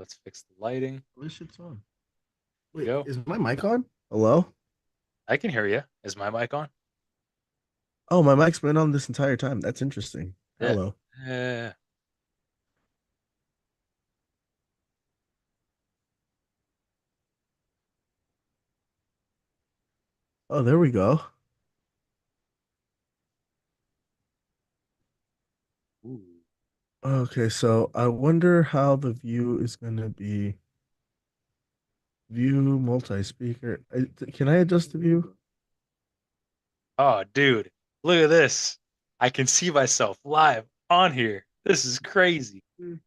Let's fix the lighting. This shit's on. There Wait, you go. is my mic on? Hello? I can hear you. Is my mic on? Oh, my mic's been on this entire time. That's interesting. Yeah. Hello. Yeah. Oh, there we go. Ooh. Okay, so I wonder how the view is going to be. View multi-speaker. Can I adjust the view? Oh, dude, look at this. I can see myself live on here. This is crazy. You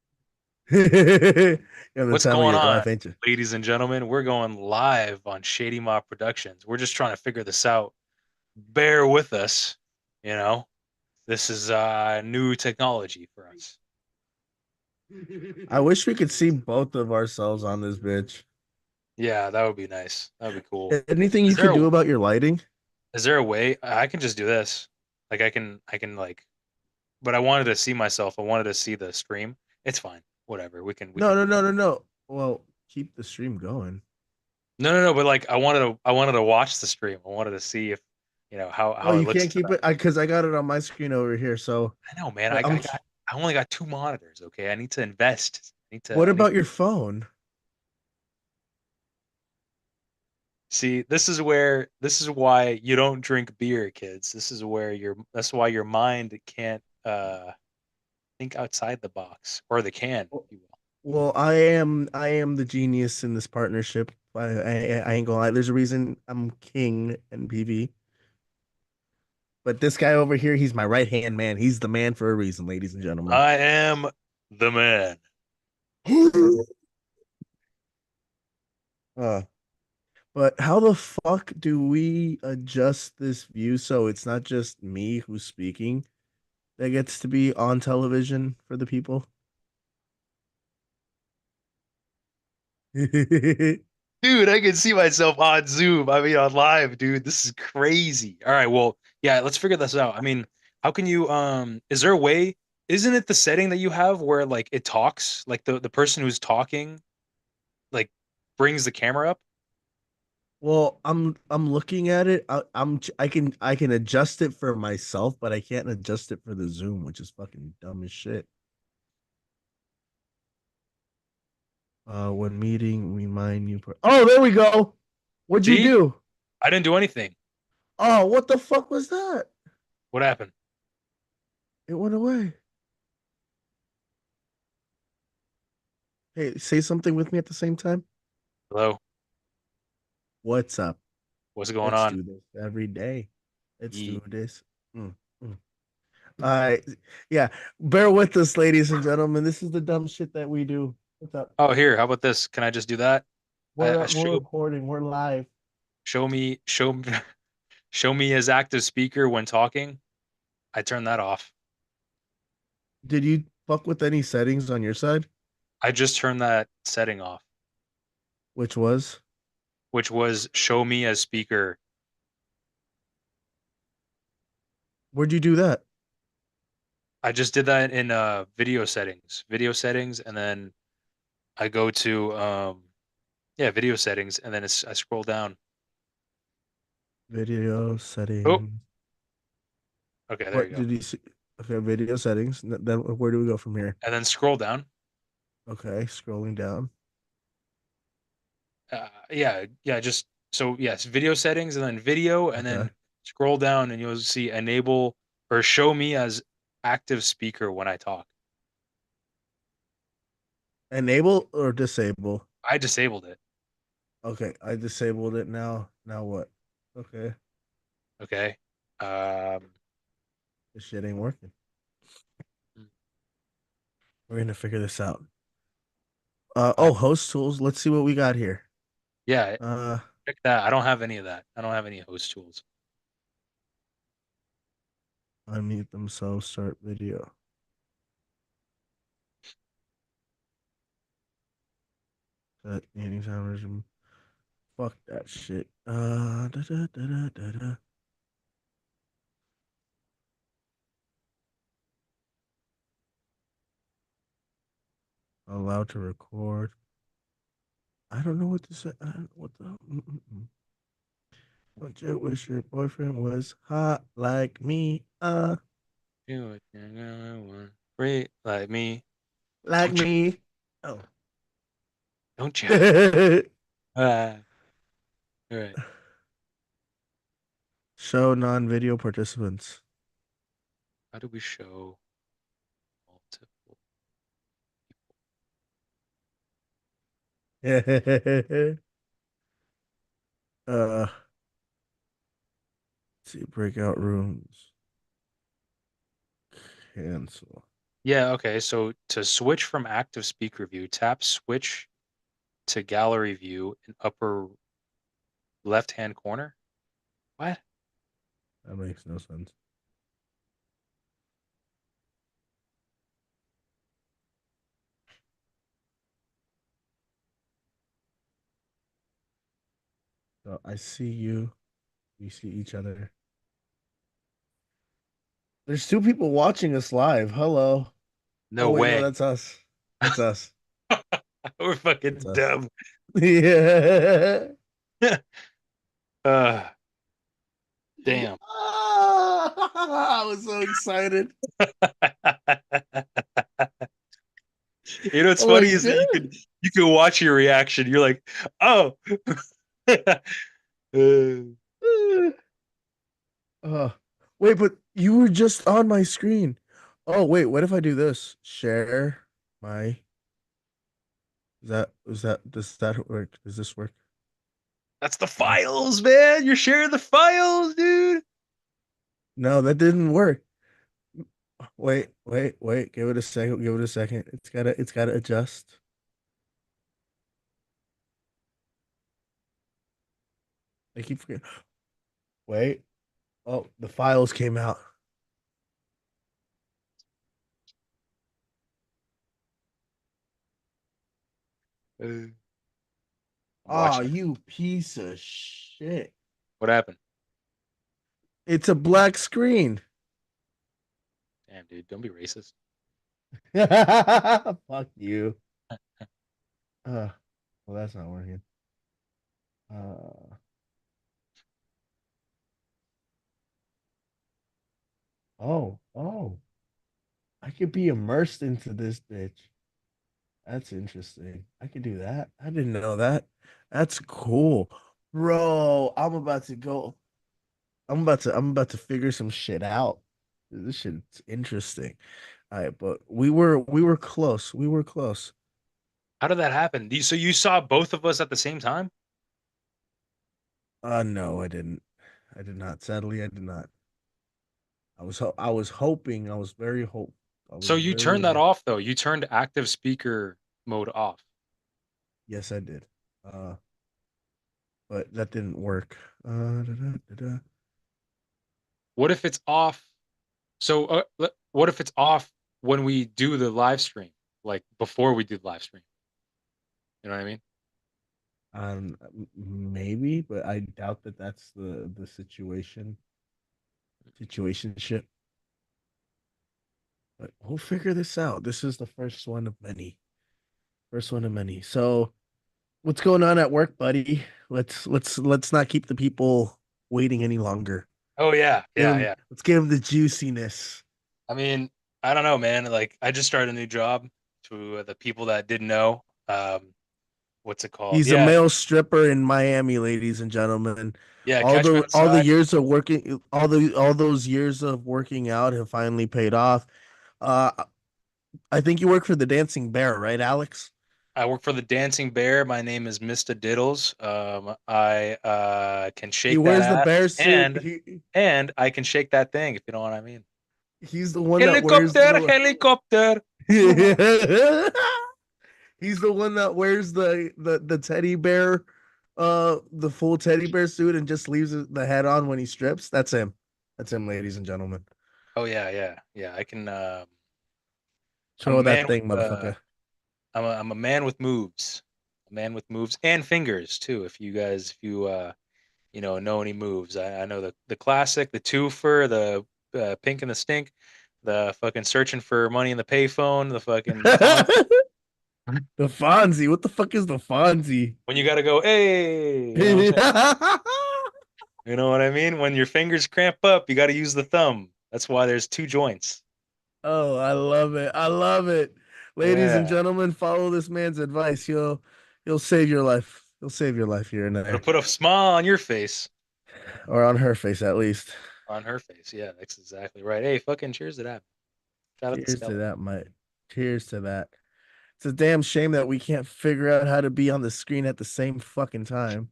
have the What's time of going your on, life, ain't you? ladies and gentlemen? We're going live on Shady Mob Productions. We're just trying to figure this out. Bear with us. You know, this is new technology for us. I wish we could see both of ourselves on this bitch. Yeah, that would be nice. That would be cool. Anything you Is there could a do about your lighting? is there a way I can just do this? Like I can like, but I wanted to see myself. I wanted to see the stream. It's fine. Whatever. We No, can no, do no, that. no, no. Well, keep the stream going. No, but like I wanted to watch the stream. I wanted to see if Oh, how it you looks can't to keep them. it because I got it on my screen over here. So I know, man. I'm. I only got two monitors. Okay, I need to invest. What I need about your phone? see. This is why you don't drink beer, kids. This is where that's why your mind can't think outside the box or the can, if you will. Well, I am the genius in this partnership. I ain't gonna lie. There's a reason I'm king in PV. But this guy over here, he's my right hand man. He's the man for a reason, ladies and gentlemen. I am the man. uh, but how the fuck do we adjust this view so it's not just me who's speaking that gets to be on television for the people? Dude, I can see myself on Zoom. I mean, on live, dude. This is crazy. All right, well, yeah, let's figure this out. I mean, how can you is there a way, isn't it the setting that you have where like it talks, like the person who's talking like brings the camera up? Well, I'm looking at it. I can adjust it for myself, but I can't adjust it for the Zoom, which is fucking dumb as shit. When meeting, remind you. Oh, there we go. What'd you See? do? I didn't do anything. Oh, what the fuck was that? What happened? It went away. Hey, say something with me at the same time. Hello? What's up? What's going Let's on? do this every day. Let's Ye- do this. Mm, mm. All right. Yeah. Bear with us, ladies and gentlemen. This is the dumb shit that we do. What's up? Oh, here, how about this? Can I just do that? I We're recording. We're live. show me show me as active speaker when talking. I turn that off. Did you fuck with any settings on your side? I just turned that setting off, Which was? which was show me as speaker. Where'd you do that? I just did that in video settings, and then I go to yeah, video settings, and then I scroll down. Video Oh, settings. okay, there you What go. did you see? Okay, video settings. Then where do we go from here? And then scroll down. Okay, scrolling down. Yeah, just so yes, video settings, and then video, and Okay. then scroll down, and you'll see enable or show me as active speaker when I talk. Enable or disable? I disabled it. Okay, I disabled it now. Now what? Okay, Okay. Um, this shit ain't working. We're gonna figure this out. I, Host tools. Let's see what we got here. yeah, Uh, check that. I don't have any of that. I don't have any host tools. unmute themselves. Start video. Set meeting time regime. Fuck that shit. Da, da, da, da, da, da. Allowed to record. I don't know what to say. I don't know what the. Don't you wish your boyfriend was hot like me? You would want free like me. Like Don't you? me. Oh. Don't you? Show All right. non-video participants. How do we show multiple? Let's see, breakout rooms. Cancel. Yeah, okay. So to switch from active speaker view, tap switch to gallery view in upper left-hand corner. What? That makes no sense. So I see you. We see each other. There's two people watching us live. Hello. Oh No wait, no, way. that's us. That's us. We're That's fucking us. dumb. Yeah. Uh, damn. Ah, I was so excited. You know what's Oh my funny is that god. you can watch your reaction. You're like, oh. Uh, wait, but you were just on my screen. Oh wait, what if I do this? Share my. Does that work? Does this work? That's the No. files, man. You're sharing the files, dude. No, that didn't work. Wait. Give it a second. Give it a second. It's gotta adjust. I keep forgetting. Wait. Oh, the files came out. I'm Oh, watching it. you piece of shit. What happened? It's a black screen. Damn, dude. Don't be racist. Fuck you. Uh, well, that's not working. Uh, oh. I could be immersed into this bitch. That's interesting. I could do that. I didn't know that. That's cool. Bro, I'm about to figure some shit out. This shit's interesting. All right, but we were close. We were close. How did that happen? So you saw both of us at the same time? No, I didn't. I did not. Sadly, I did not. I was hoping. I was very hope. I So was you turned that very off though. You turned active speaker mode off. Yes, I did. Uh, but that didn't work. Da, da, da, da. What if it's off? So what if it's off when we do the live stream? Like before we do the live stream. You know what I mean? Maybe, but I doubt that that's the situationship. But we'll figure this out. This is the first one of many. First one of many. So, what's going on at work, buddy? Let's not keep the people waiting any longer. Oh yeah, Give yeah, them, yeah. let's give them the juiciness. I mean, I don't know, man. Like I just started a new job to the people that didn't know. What's it called? He's a Yeah, male stripper in Miami, ladies and gentlemen. yeah. All Catch me the all the outside. years of working, all those years of working out have finally paid off. Uh, I think you work for the Dancing Bear, right, Alex? I work for the Dancing Bear. My name is Mr. Diddles. I can He shake that wears the ass bear suit. and I can shake that thing if you know what I mean. He's the one that wears Helicopter, the. helicopter. He's the one that wears the teddy bear, the full teddy bear suit and just leaves the head on when he strips. That's him. That's him, ladies and gentlemen. Oh yeah, yeah, yeah. I can. I'm a Show man that with thing, motherfucker. I'm a man with moves. A man with moves and fingers too. If you know any moves. I know the classic, the twofer, the pink and the stink, the fucking searching for money in the payphone, the fucking taunt. The Fonzie. What the fuck is the Fonzie? When you got to go, hey, you know what I'm saying? You know what I mean? When your fingers cramp up, you got to use the thumb. That's why there's two joints. Oh, I love it. I love it. Ladies and Yeah. gentlemen, follow this man's advice. You'll save your life. You'll save your life here and It'll there. put a smile on your face. Or on her face at least. On her face. Yeah, that's exactly right. Hey, fucking cheers to that. Shout out to Cheers to Stella. that, mate. Cheers to that. It's a damn shame that we can't figure out how to be on the screen at the same fucking time.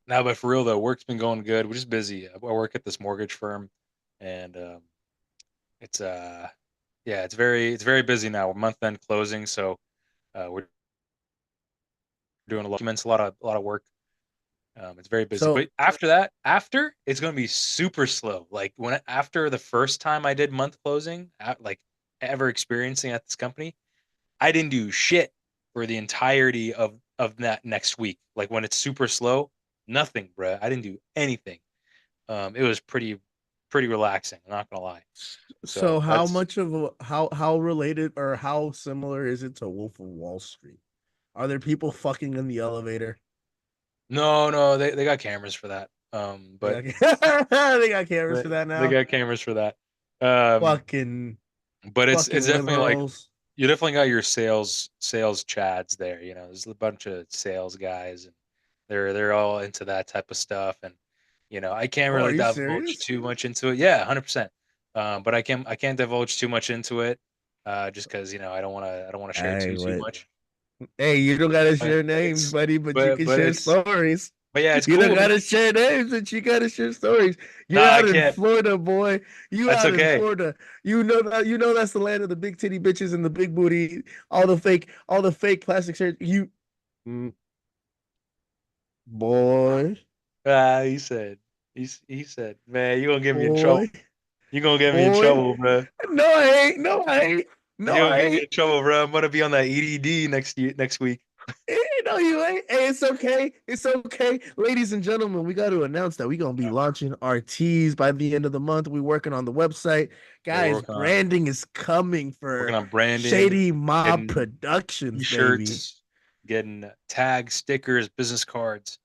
Now, but for real though, work's been going good. We're just busy. I work at this mortgage firm, and it's yeah, it's very busy now. We're month end closing, so we're doing a lot of documents, a lot of work. It's very busy. So But after that, after it's going to be super slow. Like when after the first time I did month closing, like ever experiencing at this company, I didn't do shit for the entirety of that next week. Like when it's super slow, nothing, bruh. I didn't do anything. It was pretty relaxing. I'm not gonna lie. so So how that's much of a how related or how similar is it to Wolf of Wall Street? Are there people fucking in the elevator? no, they got cameras for that. They But they got cameras for that they now. got cameras for that. Um, Fucking but it's fucking definitely like liberals. you definitely got your sales chads there. You know, there's a bunch of sales guys, and they're all into that type of stuff. And I can't Oh, are really you divulge serious? too much into it. Yeah, 100%. But I can't divulge too much into it, just because I don't want to share Hey, too what? much. Hey, you don't gotta But share names, it's buddy, but you but can but share it's stories. but yeah, it's You don't cool, man. gotta share names, but you gotta share stories. You're Nah, I out in can't. Florida, boy. You That's out in okay. Florida. You know that's the land of the big titty bitches and the big booty, all the fake plastic shirts. Mm, boy, He said, he said, man, you gonna get me in trouble. boy, You gonna get me in boy. trouble, bro. No, I ain't. No, I ain't. No, You gonna I get me ain't. in trouble, bro. I'm gonna be on that EDD next week. Eh, no, you ain't. Hey, it's okay. It's okay. Ladies and gentlemen, we got to announce that we're going to be launching our teas by the end of the month. We're working on the website. Yeah, we're Guys, working on branding is coming working for on branding, Shady Mob getting Productions, baby. t-shirts, getting tags, stickers, business cards.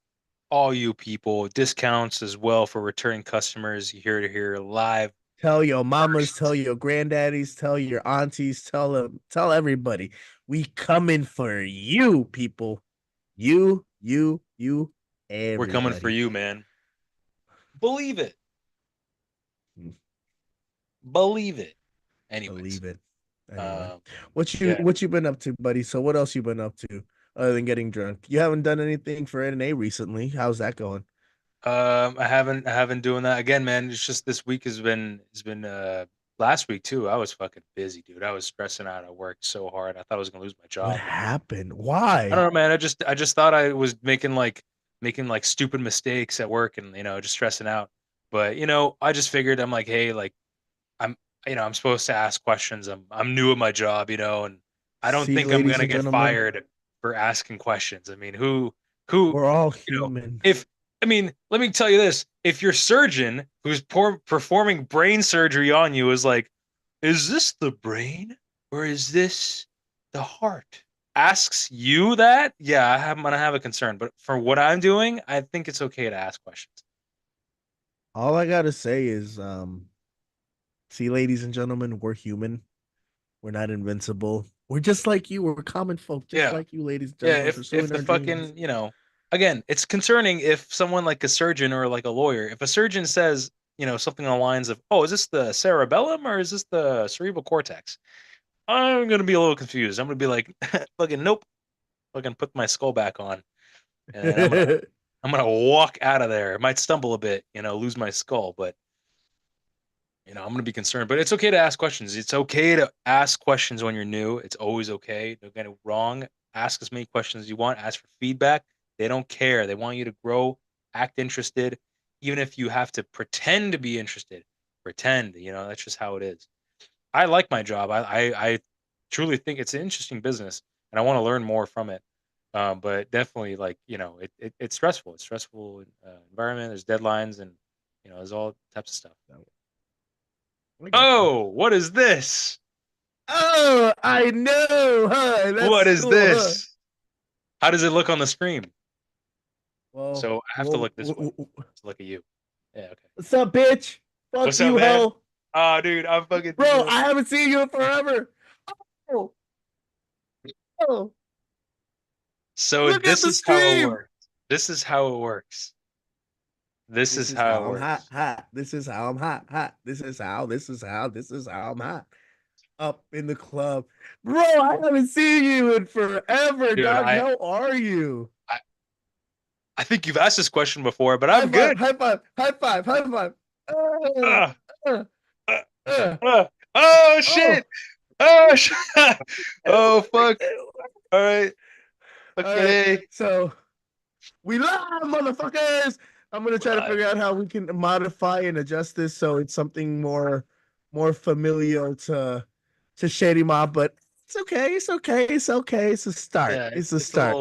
All you people, discounts as well for returning customers. You hear to hear live Tell your mamas, tell first. your granddaddies, tell your aunties, tell them, tell everybody. We coming for you, people. You, We're coming for everybody. you, man. Believe it. Believe it. Anyways, Believe it. Anyway, um, yeah. what you been up to, buddy? So what else you been up to other than getting drunk? You haven't done anything for NA recently. How's that going? I haven't doing that again, man. It's just this week has been last week too. I was fucking busy, dude. I was stressing out. I worked so hard. I thought I was gonna lose my What job, and happened? I don't Why? know, man. I just thought I was making like stupid mistakes at work, and just stressing out. But I just figured I'm like, hey, like I'm I'm supposed to ask questions. I'm new at my job, and I don't See, think I'm ladies gonna and get gentlemen, fired for asking questions. I mean, who we're all you know, human. if I mean, let me tell you this: if your surgeon who's performing brain surgery on you is like, "Is this the brain or is this the heart?" asks you that, yeah, I'm gonna have a concern. But for what I'm doing, I think it's okay to ask questions. All I gotta say is, see, ladies and gentlemen, we're human. We're not invincible. We're just like you. We're common folk, just Yeah, like you, ladies and yeah. gentlemen, If pursuing the our dreams. fucking again, it's concerning if someone like a surgeon or like a lawyer, if a surgeon says something on the lines of, "Oh, is this the cerebellum or is this the cerebral cortex?" I'm gonna be a little confused. I'm gonna be like, fucking nope. Fucking put my skull back on, and I'm gonna walk out of there. I might stumble a bit, lose my skull, but I'm gonna be concerned. But it's okay to ask questions. It's okay to ask questions when you're new. It's always okay. Don't get it wrong. Ask as many questions as you want. Ask for feedback. They don't care. They want you to grow, act interested, even if you have to pretend to be interested. Pretend. That's just how it is. I like my job. I truly think it's an interesting business, and I want to learn more from it. But definitely, like it's stressful. It's stressful environment. There's deadlines, and there's all types of stuff. I got you. Oh, what is this? Oh, I know, huh? What That's is cool, huh? this? How does it look on the screen? Well, So I have to well, look this way to look at you. Yeah, okay. what's up, bitch? Fuck What's up, you, man? hoe. Oh, dude, I'm fucking. Bro, I haven't seen you in forever. Oh, oh, So look at this the is how it stream. works. This is how it works. This This is is how it how I'm hot, works. hot. This is how I'm hot, hot. This is how I'm hot. Up in the club. Bro, I haven't seen you in forever, Dude, dog. How are you? I I think you've asked this question before, but High I'm five, good. high five, high five, high five. Uh, Uh, uh, uh, uh. oh Oh, shit! Oh shit! it Oh worked. fuck! It worked. All right. All right. Okay. So we live, motherfuckers. I'm gonna We're try to live. figure out how we can modify and adjust this so it's something more familiar to Shady Mob, but it's okay. It's okay. It's okay. It's a start. Yeah, It's a it's a start.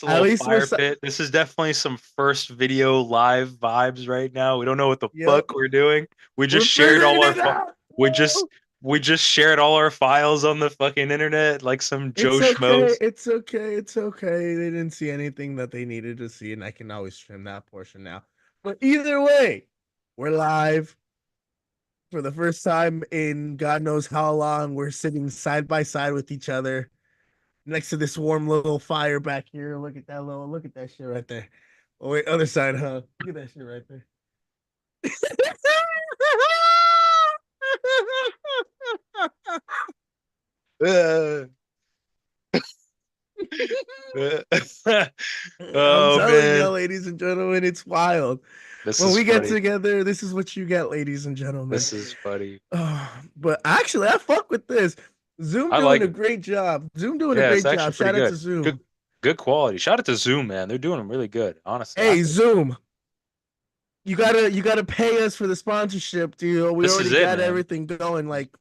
At little least we're fire pit. This is definitely some first video live vibes right now. We don't know what the yep. fuck we're doing. We just We're shared all figuring our it out. we just we just shared all our files on the fucking internet like some Joe It's okay. Schmoes. It's okay. It's okay. They didn't see anything that they needed to see, and I can always trim that portion now. But either way, we're live for the first time in God knows how long. We're sitting side by side with each other next to this warm little fire back here. Look at that shit right there. Oh wait, other side, huh? Look at that shit right there. Uh, I'm oh telling you, man, ladies and gentlemen, it's wild. this When is we get funny. together, this is what you get, ladies and gentlemen. This is funny. But actually, I fuck with this. Zoom I doing like a it. great job. Zoom doing a Yeah, it's great actually job. pretty Shout out to good. Zoom. Good quality. Shout out to Zoom, man. They're doing them really good. Honestly, I Hey, think Zoom, you gotta pay us for the sponsorship deal. We this is already it, got man. everything going. Like,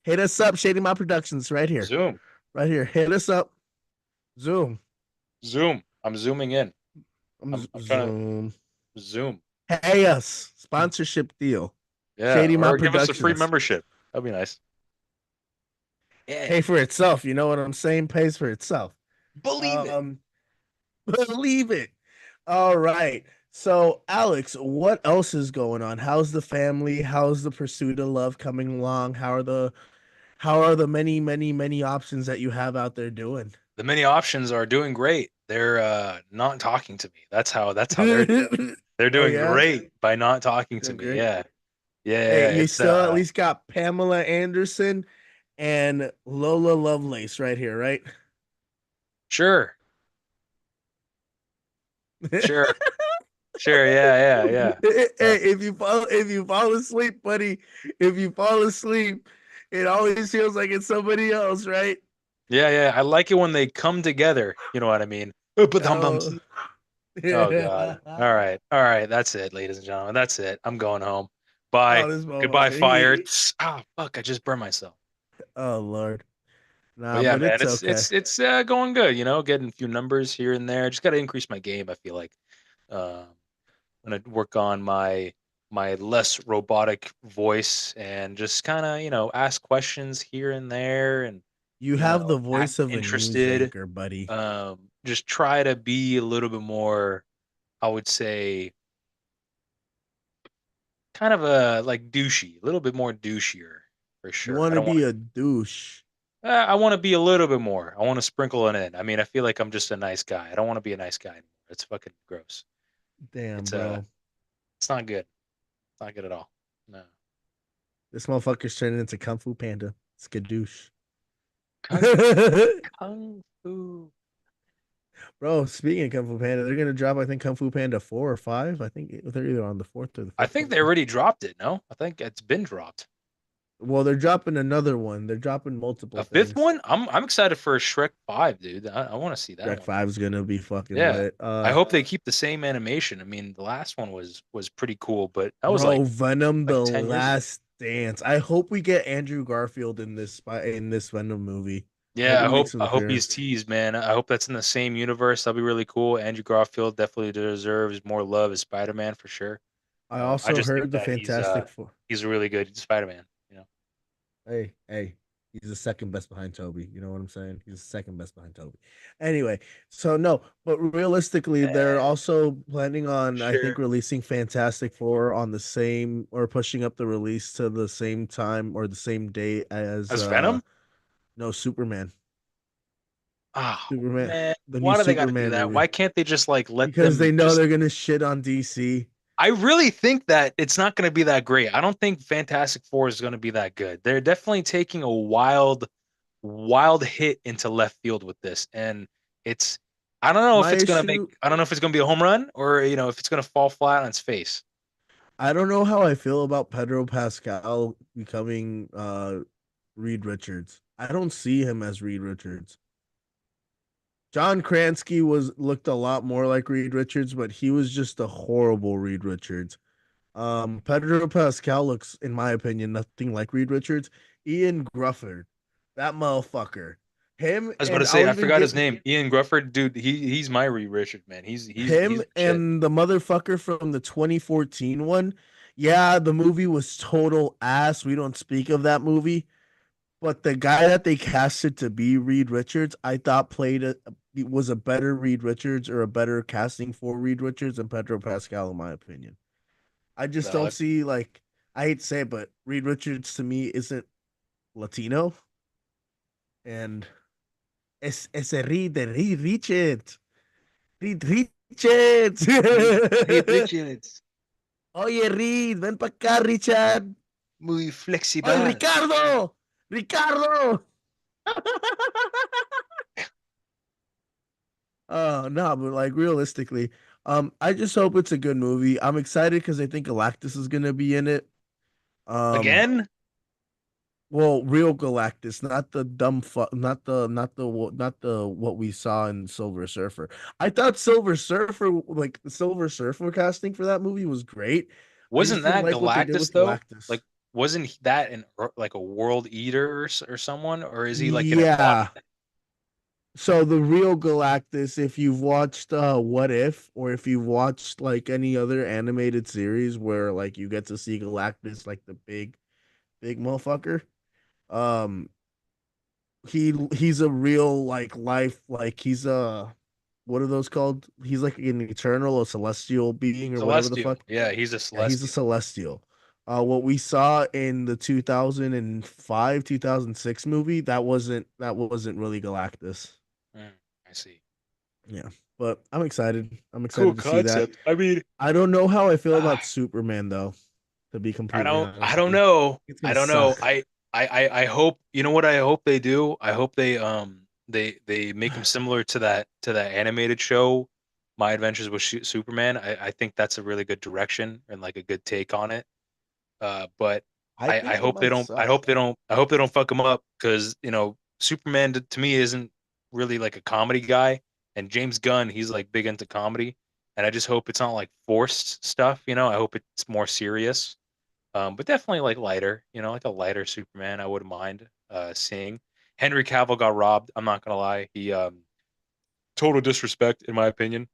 hit us up, Shady My Productions, right here, Zoom, right here. Hit us up, Zoom. Zoom. I'm zooming in. I'm trying Zoom. to zoom. Pay us sponsorship deal. Yeah, Shady My or give us a free Productions. membership. That'd be nice. Yeah, Pay for itself. You know what I'm saying? Pays for itself. believe it. Um, believe it. All right. So, Alex, what else is going on? How's the family? How's the pursuit of love coming along? How are the many options that you have out there doing? The many options are doing great. They're not talking to me. That's how they're doing. They're Oh doing yeah, great by not talking to doing me. great. Yeah. Yeah, Hey, yeah. you It's still at least got Pamela Anderson and Lola Lovelace right here, right? sure. Sure. Sure. Yeah, yeah, yeah. Hey, Yeah. if you fall asleep, buddy, if you fall asleep, it always feels like it's somebody else, right? Yeah, yeah. I like it when they come together. You know what I mean? Oh Oh, God. All right. All right. That's it, ladies and gentlemen. That's it. I'm going home. Bye. oh, this Goodbye, motherfucker. fire. Ah, fuck. I just burned myself. Oh Lord, But nah, yeah, but man, it's okay. it's going good. Getting a few numbers here and there. Just got to increase my game. I feel like uh, I'm gonna work on my less robotic voice and just kind of ask questions here and there and You have the act voice of a news interested. anchor, buddy. Just try to be a little bit more, I would say, kind of a like douchey, a little bit more douchier for You sure. want to be a douche. I want to be a little bit more. I want to sprinkle it in. I mean, I feel like I'm just a nice guy. I don't want to be a nice guy anymore. It's fucking gross. Damn, It's bro. it's not good. It's not good at all. No. This motherfucker's turning into Kung Fu Panda. Skadoosh. Kung Kung Fu. Bro, speaking of Kung Fu Panda, they're gonna drop, I think, Kung Fu Panda 4 or 5. I think they're either on the fourth or the I fifth think one. they already dropped it. No, I think it's been dropped. Well, they're dropping another one. They're dropping multiple A fifth things. one. I'm excited for Shrek 5, dude. I want to see that Shrek one. 5 is gonna be fucking Yeah. lit. I hope they keep the same animation. I mean, the last one was pretty cool, but that was Bro, Venom like the 10 years ago. Last Dance. I hope we get Andrew Garfield in this Venom movie. I hope Yeah, he makes an I hope he's appearance. teased, man. I hope that's in the same universe. That'll be really cool. Andrew Garfield definitely deserves more love as Spider-Man for sure. I I also just think heard the that Fantastic Four. he's a really good Spider-Man. Hey, hey. He's the second best behind Toby. You know what I'm saying? He's the second best behind Toby. Anyway, so no, but realistically, they're Eh, also planning on, I think, sure. releasing Fantastic Four on the same or pushing up the release to the same time or the same date as As Venom? no Superman. Oh Superman, man, the new why do they got to do Superman that? movie. Why can't they just like let Because them they know just? they're gonna shit on DC. I really think that it's not going to be that great. I don't think Fantastic Four is going to be that good. They're definitely taking a wild hit into left field with this, and it's I don't know if My it's going to make issue, I don't know if it's going to be a home run or if it's going to fall flat on its face. I don't know how I feel about Pedro Pascal becoming Reed Richards. I don't see him as Reed Richards. John Kransky was looked a lot more like Reed Richards, but he was just a horrible Reed Richards. Pedro Pascal looks, in my opinion, nothing like Reed Richards. Ian Grufford, that motherfucker. Him I was about to and say I'll I even forgot give his name. Ian Grufford, dude. He's my Reed Richard man. He's him the shit. and the motherfucker from the 2014 one. Yeah, the movie was total ass. We don't speak of that movie. But the guy that they casted to be Reed Richards, I thought was a better Reed Richards or a better casting for Reed Richards than Pedro Pascal, in my opinion. I just No, don't see like I hate to say it, but Reed Richards to me isn't Latino, and it's a Reed Richards, Reed Richards. Reed Richards, Oye Reed, ven para acá, Richard. muy Oye flexible. Ricardo, Ricardo. No, but like realistically, I just hope it's a good movie. I'm excited because I think Galactus is gonna be in it. Um, Again? well, real Galactus, not the dumb fuck, not the what we saw in Silver Surfer. I thought Silver Surfer, like the Silver Surfer casting for that movie was great. I just Wasn't didn't that like what they did Galactus with though? Galactus. Like, wasn't that like a world eater or someone, or is he like an Yeah. embodiment? So the real Galactus, if you've watched What If, or if you've watched like any other animated series where like you get to see Galactus like the big motherfucker, um he's a real like life like he's a what are those called? He's like an eternal, a celestial being or whatever the Celestial. fuck. Yeah, he's a Yeah, he's a celestial. celestial. What we saw in the 2005, 2006 movie, that wasn't really Galactus. Mm, I see. Yeah, but I'm excited. I'm Cool excited to see that. concept. I mean, I don't know how I feel about ah, Superman though, to be I completely don't I honest with don't you. know. It's I gonna don't know. suck. I hope you know what I hope they do. I hope they make him similar to that animated show, My Adventures with Superman. I think that's a really good direction and like a good take on it. But I I think it hope they might don't. suck. I hope they don't fuck him up because Superman to me isn't really like a comedy guy, and James Gunn he's like big into comedy, and I just hope it's not like forced stuff. I hope it's more serious. But definitely like lighter. Like a lighter Superman. I wouldn't mind seeing. Henry Cavill got robbed. I'm not gonna lie. He total disrespect in my opinion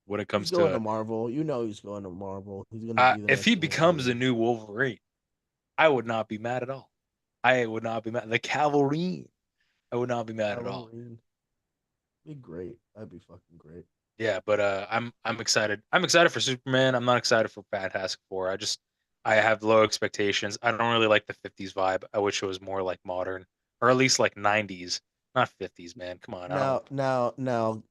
when it He's comes going to to Marvel. You know he's going to Marvel. He's gonna be the if he next becomes the Wolverine. new Wolverine. I would not be mad at all. I would not be mad. The cavalry, I would not be mad at all. Wolverine. Be great. That'd be fucking great. Yeah, but I'm excited. I'm excited for Superman. I'm not excited for Fantastic Four. I have low expectations. I don't really like the 50s vibe. I wish it was more like modern or at least like 90s, not 50s, man. Come on. Now,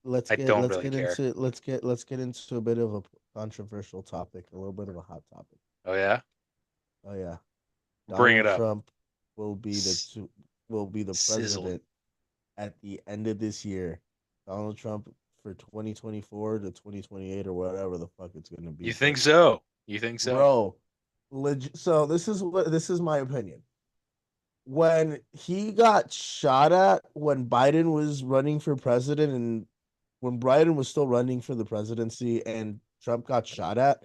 let's I get don't let's really get care. into let's get into a bit of a controversial topic, a little bit of a hot topic. Oh yeah? Oh yeah, Bring it Donald up. Trump will be the S- will be the Sizzle. president at the end of this year. Donald Trump for 2024 to 2028 or whatever the fuck it's gonna You be. think But so? You think so? bro, so this is my opinion. When he got shot at when Biden was running for president and when Biden was still running for the presidency and Trump got shot at,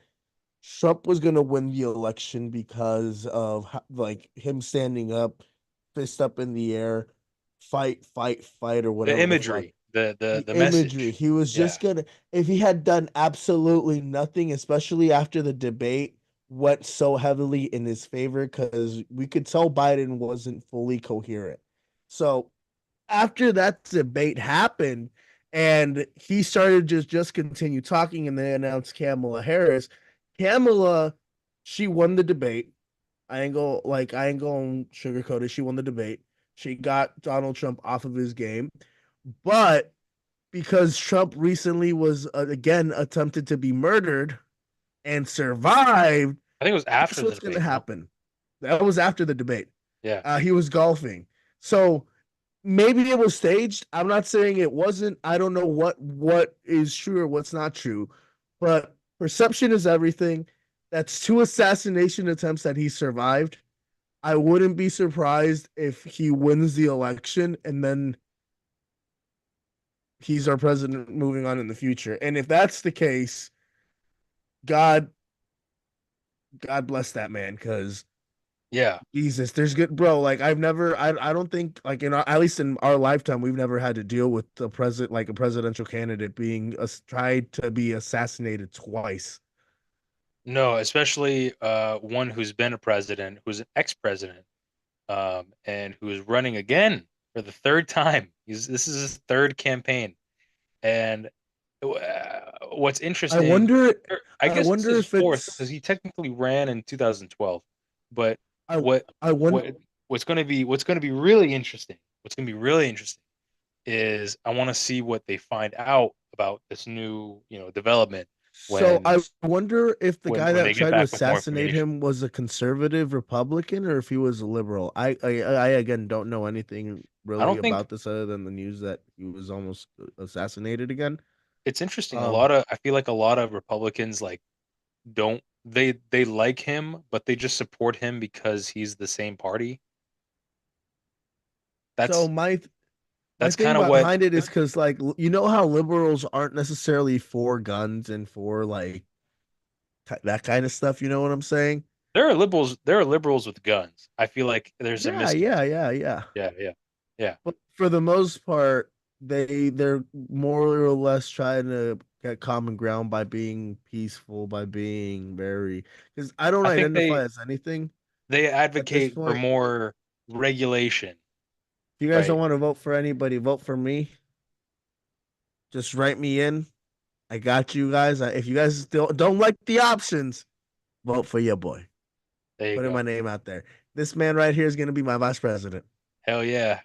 Trump was going to win the election because of like him standing up, fist up in the air, fight or The whatever the fuck. imagery, the the The the imagery. message. He was Yeah. just going to if he had done absolutely nothing, especially after the debate went so heavily in his favor because we could tell Biden wasn't fully coherent. So after that debate happened and he started just continue talking and they announced Kamala Harris. Kamala, she won the debate. I ain't going to sugarcoat it. She won the debate. She got Donald Trump off of his game. But because Trump recently was again attempted to be murdered and survived, I think it was guess after the what's going to debate. No, happen? That was after the debate. yeah, He was golfing. So maybe it was staged. I'm not saying it wasn't. I don't know what is true or what's not true, but perception is everything. That's two assassination attempts that he survived. I wouldn't be surprised if he wins the election and then he's our president moving on in the future. And if that's the case, God God bless that man because yeah. Jesus, there's good bro. Like I don't think like at least in our lifetime we've never had to deal with a presidential candidate being tried to be assassinated twice. No, especially one who's been a president, who's an ex-president, and who is running again for the third time. This is his third campaign, and what's I interesting, wonder I I guess this wonder is if fourth because it's he technically ran in 2012. But I what I wonder what what's going to be really interesting, what's going to be really interesting is I want to see what they find out about this new, development so when I wonder if the guy when that they get tried to back with more assassinate information. him was a conservative Republican or if he was a liberal. I again don't know anything I really don't think about this other than the news that he was almost assassinated again. it's interesting. Um, I feel like a lot of Republicans like don't they like him, but they just support him because he's the same party. so That's my that's thing kind of what behind it is because like you know how liberals aren't necessarily for guns and for like that kind of stuff. You know what I'm saying? there are liberals. There are liberals with guns. I feel like there's a Yeah, yeah, misconception. yeah, yeah. Yeah, yeah, yeah. But for the most part, they're more or less trying to get common ground by being peaceful, by being very because I don't I think identify as anything they at this advocate for point. more regulation, If you guys don't right? want to vote for anybody, vote for me. Just write me in. I got you guys. If you guys still don't like the options, vote for your boy. There you Putting my go. name out there. This man right here is going to be my vice president. Hell yeah.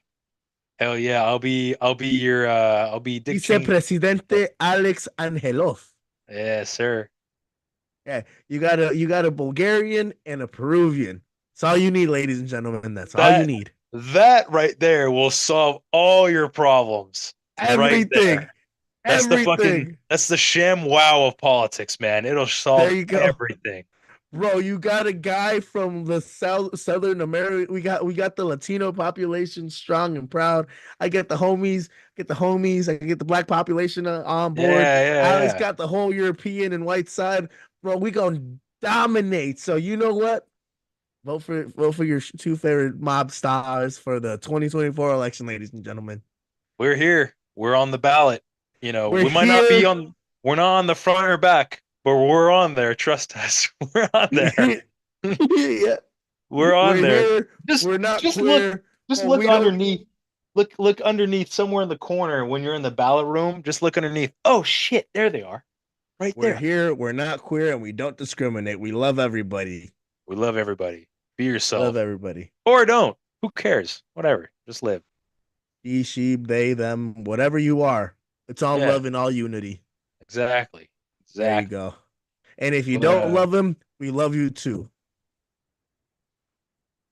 Hell yeah. I'll be your I'll be Dick Cheney. Vicepresidente Alex Angelov. Yeah, sir. Yeah, you got a Bulgarian and a Peruvian. That's all you need, ladies and gentlemen. That's all you That need. that right there will solve all your problems right Everything, there. everything. That's the sham wow of politics, man. It'll There solve you go. everything. Bro, you got a guy from the Southern America. We got the Latino population strong and proud. I get the homies. I get the black population on board. Yeah, yeah, Alex yeah. got the whole European and white side. Bro, we gonna dominate. So you know what? Vote for your two favorite mob stars for the 2024 election, ladies and gentlemen. We're here. We're on the ballot. We're We might not be here. on we're not on the front or back, but we're on there. Trust us. We're on there. Yeah, We're on we're there. here. Just We're not just look queer, just but look we don't. underneath. Look underneath somewhere in the corner when you're in the ballot room. Just look underneath. Oh shit, there they are. Right We're there. here. We're not queer, and we don't discriminate. We love everybody. We love everybody. Be Love yourself. everybody. Or don't. Who cares? Whatever. Just live. He, she, they, them, whatever you are. It's all Yeah, love and all unity. exactly. There you Exactly. go. And if you But don't love him, we love you too.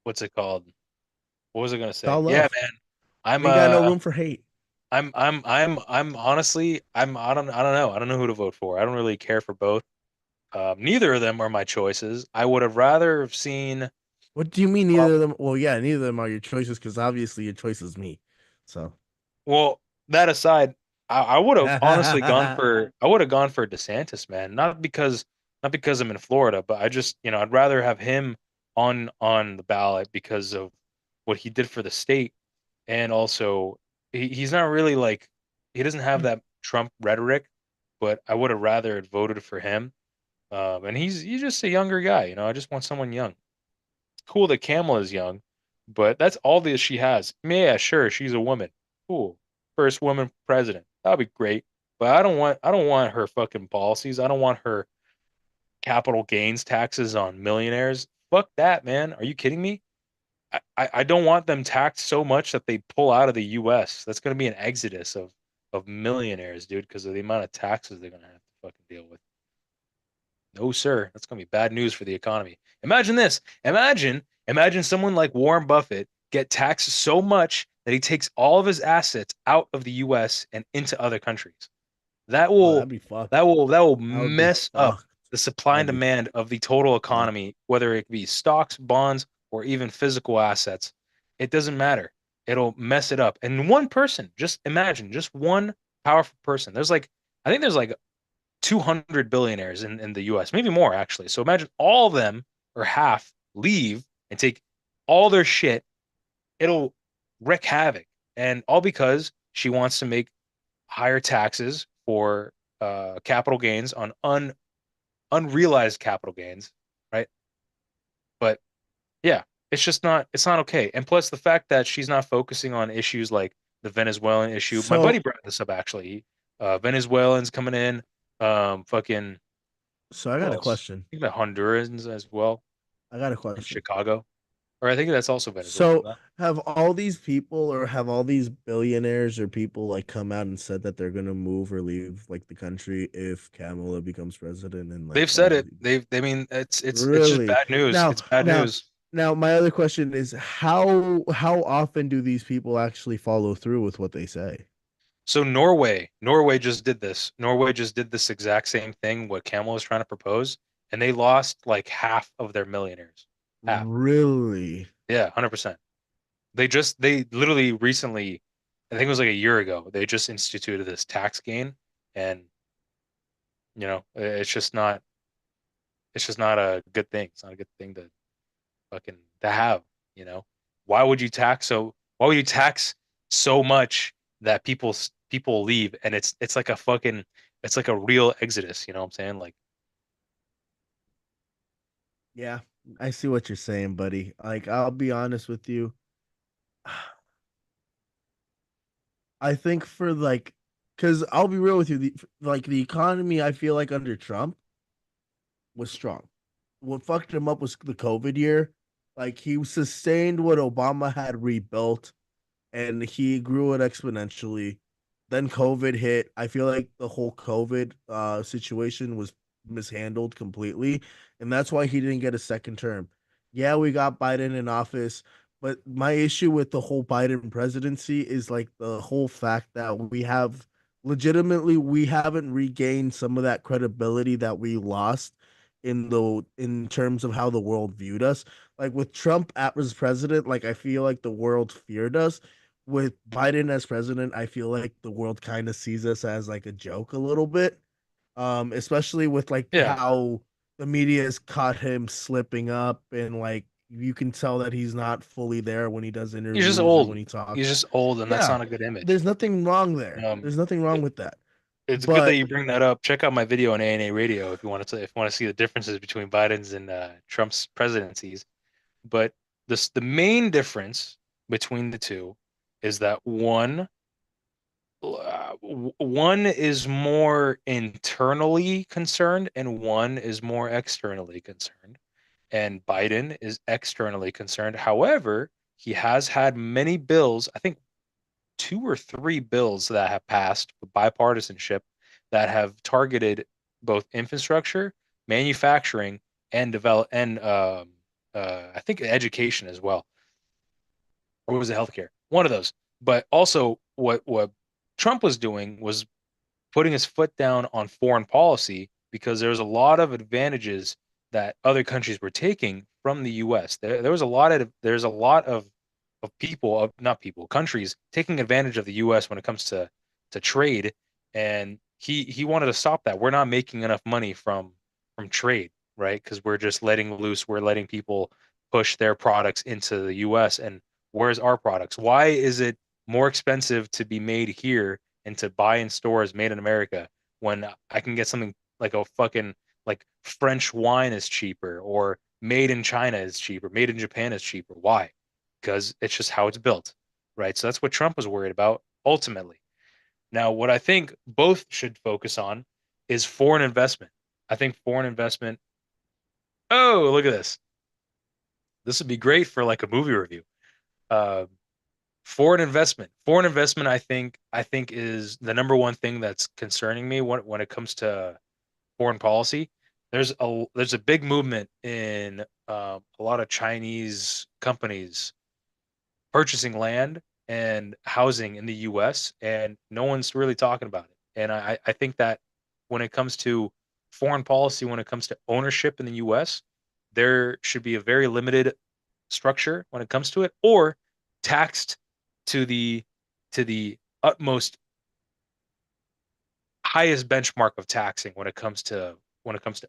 what's it called? What was I gonna It's all say? Yeah, love. man. I'm We ain't got no room for hate. I'm honestly I don't know. I don't know who to vote for. I don't really care for both. Neither of them are my choices. I would have rather have seen What do you mean uh, neither of them? Well, yeah, neither of them are your choices because obviously your choice is me. So well, that aside, I would have honestly gone for DeSantis, man. Not because I'm in Florida, but I just, I'd rather have him on the ballot because of what he did for the state. And also he's not really he doesn't have that Trump rhetoric, but I would have rather voted for him. And he's just a younger guy. I just want someone young. Cool that Kamala is young, but that's all that she has. Yeah, sure, she's a woman. Cool, first woman president. That'll be great. But I don't want her fucking policies. I don't want her capital gains taxes on millionaires. Fuck that, man. Are you kidding me? I don't want them taxed so much that they pull out of the US. That's going to be an exodus of millionaires, dude, because of the amount of taxes they're going to have to fucking deal with. No, sir. That's going to be bad news for the economy. Imagine this. Imagine someone like Warren Buffett get taxed so much that he takes all of his assets out of the US and into other countries. That Oh, will that'd be fucked. that will That would be mess up fucked. the supply That and would be demand of the total fucked. economy, whether it be stocks, bonds, or even physical assets. It doesn't matter. It'll mess it up. And one person, just imagine, just one powerful person. I think there's like 200 billionaires in the US, maybe more actually. So imagine all of them or half leave and take all their shit. It'll wreak havoc. And all because she wants to make higher taxes for capital gains on unrealized capital gains, right? But yeah, it's not okay. And plus the fact that she's not focusing on issues like the Venezuelan issue. My buddy So, brought this up actually. Venezuelans coming in, fucking so I who got a else? question. I think the Hondurans as well I got a in question. Chicago. Or I think that's also Venezuelan. So, No? have all these people or have all these billionaires or people like come out and said that they're gonna move or leave like the country if Kamala becomes president and like They've said follows? it. They mean it's just Really? bad news. Now, It's bad now, news. now, my other question is how often do these people actually follow through with what they say? So Norway just did this. Norway just did this exact same thing what Camel was trying to propose, and they lost like half of their millionaires. Half. Really? Yeah, 100%. They literally recently, I think it was like a year ago, they just instituted this tax gain, and it's just not a good thing. It's not a good thing to fucking to have, you know. Why would you tax so much that people leave and it's like a real exodus, you know what I'm saying? Like Yeah, I see what you're saying, buddy. Like, I'll be honest with you. I think for like, because I'll be real with you, the economy, I feel like under Trump was strong. What fucked him up was the COVID year. Like, he sustained what Obama had rebuilt and he grew it exponentially. Then COVID hit. I feel like the whole COVID situation was mishandled completely, and that's why he didn't get a second term. Yeah, we got Biden in office, but my issue with the whole Biden presidency is like the whole fact that we haven't regained some of that credibility that we lost in terms of how the world viewed us. Like with Trump as president, like I feel like the world feared us. With Biden as president, I feel like the world kind of sees us as like a joke a little bit. Especially with like yeah, how the media has caught him slipping up and like you can tell that he's not fully there when he does he's just interviews or old. when he talks. He's just old and that's Yeah, not a good image. there's nothing wrong there. Um There's nothing wrong it, with that. it's good that But you bring that up. Check out my video on ANA Radio if you want to see the differences between Biden's and Trump's presidencies. But the main difference between the two is that one is more internally concerned and one is more externally concerned. And Biden is externally concerned. However, he has had many bills, I think two or three bills that have passed with bipartisanship that have targeted both infrastructure, manufacturing, and develop and I think education as well, or was it healthcare? One of those. But also, what Trump was doing was putting his foot down on foreign policy because there was a lot of advantages that other countries were taking from the U.S. There's a lot of people of not people countries taking advantage of the U.S. when it comes to trade, and he wanted to stop that. We're not making enough money from trade, right? Because we're just letting loose. We're letting people push their products into the U.S. and where's our products? Why is it more expensive to be made here and to buy in stores made in America when I can get something like a fucking like French wine is cheaper or made in China is cheaper, made in Japan is cheaper. Why? Because it's just how it's built, right? So that's what Trump was worried about ultimately. Now, what I think both should focus on is foreign investment. I think foreign investment. Oh, look at this. This would be great for like a movie review. Uh, foreign investment. Foreign investment, I think is the number one thing that's concerning me when it comes to foreign policy. There's a big movement in a lot of Chinese companies purchasing land and housing in the US, and no one's really talking about it. And I think that when it comes to foreign policy, when it comes to ownership in the US, there should be a very limited structure when it comes to it, or taxed to the utmost highest benchmark of taxing when it comes to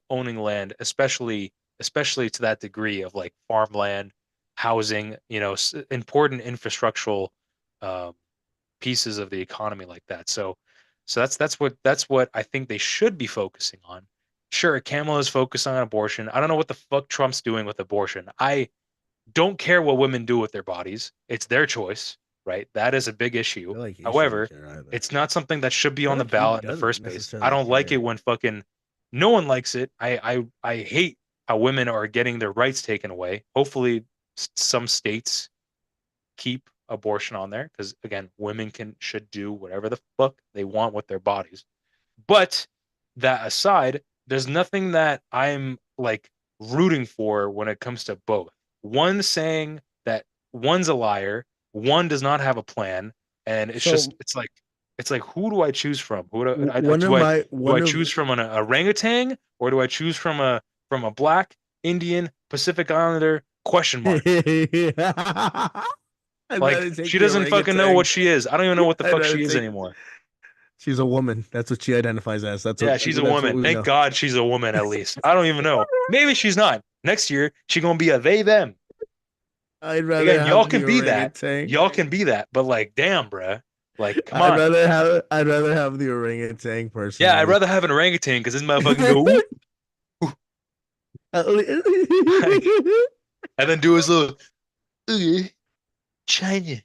owning land, especially to that degree of like farmland, housing, important infrastructural um, pieces of the economy like that. So that's what I think they should be focusing on. Sure, Kamala is focused on abortion. I don't know what the fuck Trump's doing with abortion. I don't care what women do with their bodies. It's their choice, right? That is a big issue. feel like he shouldn't However, care either. it's not something that should be I feel on the like he ballot in the doesn't first place. I necessarily don't like it care. when fucking no one likes it. I hate how women are getting their rights taken away. Hopefully, some states keep abortion on there because again, women can should do whatever the fuck they want with their bodies. But that aside, there's nothing that I'm like rooting for when it comes to both. One saying that one's a liar, one does not have a plan, and So it's like who do I choose from? Who do I one of my do one I of choose from an orangutan or do I choose from a black Indian Pacific Islander question mark? I'd Like rather take she the doesn't fucking know what orangutan. she is. I don't even know what the I'd fuck rather she is take. anymore. She's a woman. That's what she identifies as. Yeah, she's a That's what woman. we Thank know. God she's a woman at least. I don't even know. Maybe she's not. Next year, she gonna be a they them. I'd rather Again, y'all have can the be that. orangutan. Y'all can be that. But like, damn, bruh. Like, come on. I'd rather have the orangutan Yeah, I'd personally. rather have an orangutan because this motherfucker can go ooh, ooh, and then do his little ooh, China.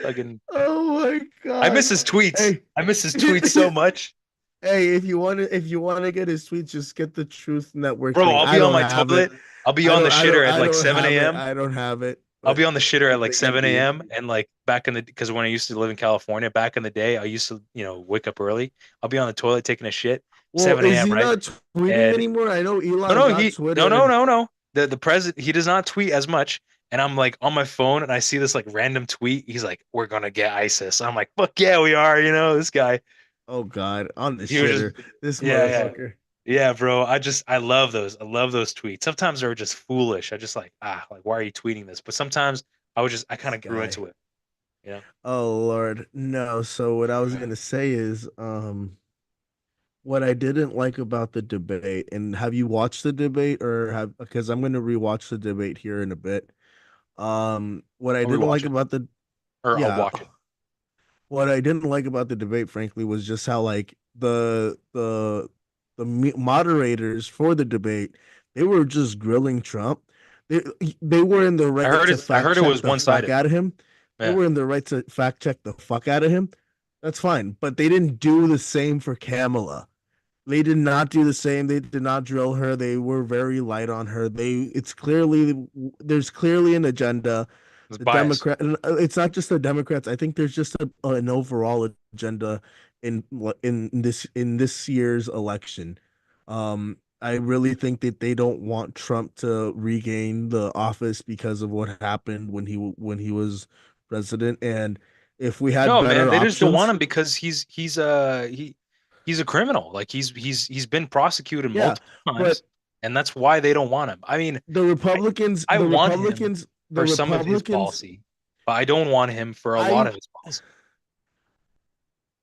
Fucking. Oh my I miss God. his tweets. Hey. I miss his tweets so much, Hey, if you want to get his tweets, just get the Truth Network bro. thing. I'll I be on don't my have it. toilet. I'll be on the shitter at I like don't 7 have it. a.m. I don't have it. I'll But be on the shitter at like it could 7 be. a.m. and like back in the because when I used to live in California, back in the day, I used to, wake up early. I'll be on the toilet taking a shit, Well, 7 is a.m., he right? not tweeting And anymore? I know no, Elon no, got he no, Twitter no, and no, no. The president he does not tweet as much. And I'm like on my phone and I see this like random tweet. He's like, "We're gonna get ISIS." I'm like, "Fuck yeah, we are." This guy. oh God, on the He was just shitter. This yeah, yeah. motherfucker. Yeah, bro. I love those. I love those tweets. Sometimes they're just foolish. I just like why are you tweeting this? But sometimes I kind This of grew guy. into it, you know? Oh Lord. No, so what I was gonna say is, what I didn't like about the debate, and have you watched the debate or have because I'm gonna rewatch the debate here in a bit. What I I'll didn't rewatch like it. about the Or I'll yeah, watch it. what I didn't like about the debate, frankly, was just how like the moderators for the debate, they were just grilling Trump. They they were in the right to I fact heard it check was the fuck one-sided. out of him. They Yeah. were in the right to fact check the fuck out of him. That's fine, but they didn't do the same for Kamala. They did not do the same. They did not drill her. They were very light on her. There's clearly an agenda. It's The bias. Democrat, it's not just the Democrats. I think there's just an overall agenda in in this year's election. I really think that they don't want Trump to regain the office because of what happened when he was president. And if we had No, man, better they just don't want options, him because he's a criminal. Like he's been prosecuted yeah. multiple But times, and that's why they don't want him. I mean, the I Republicans, I the want him Republicans, the for some of his Republicans, policy, but I don't want him for a lot I of his policy.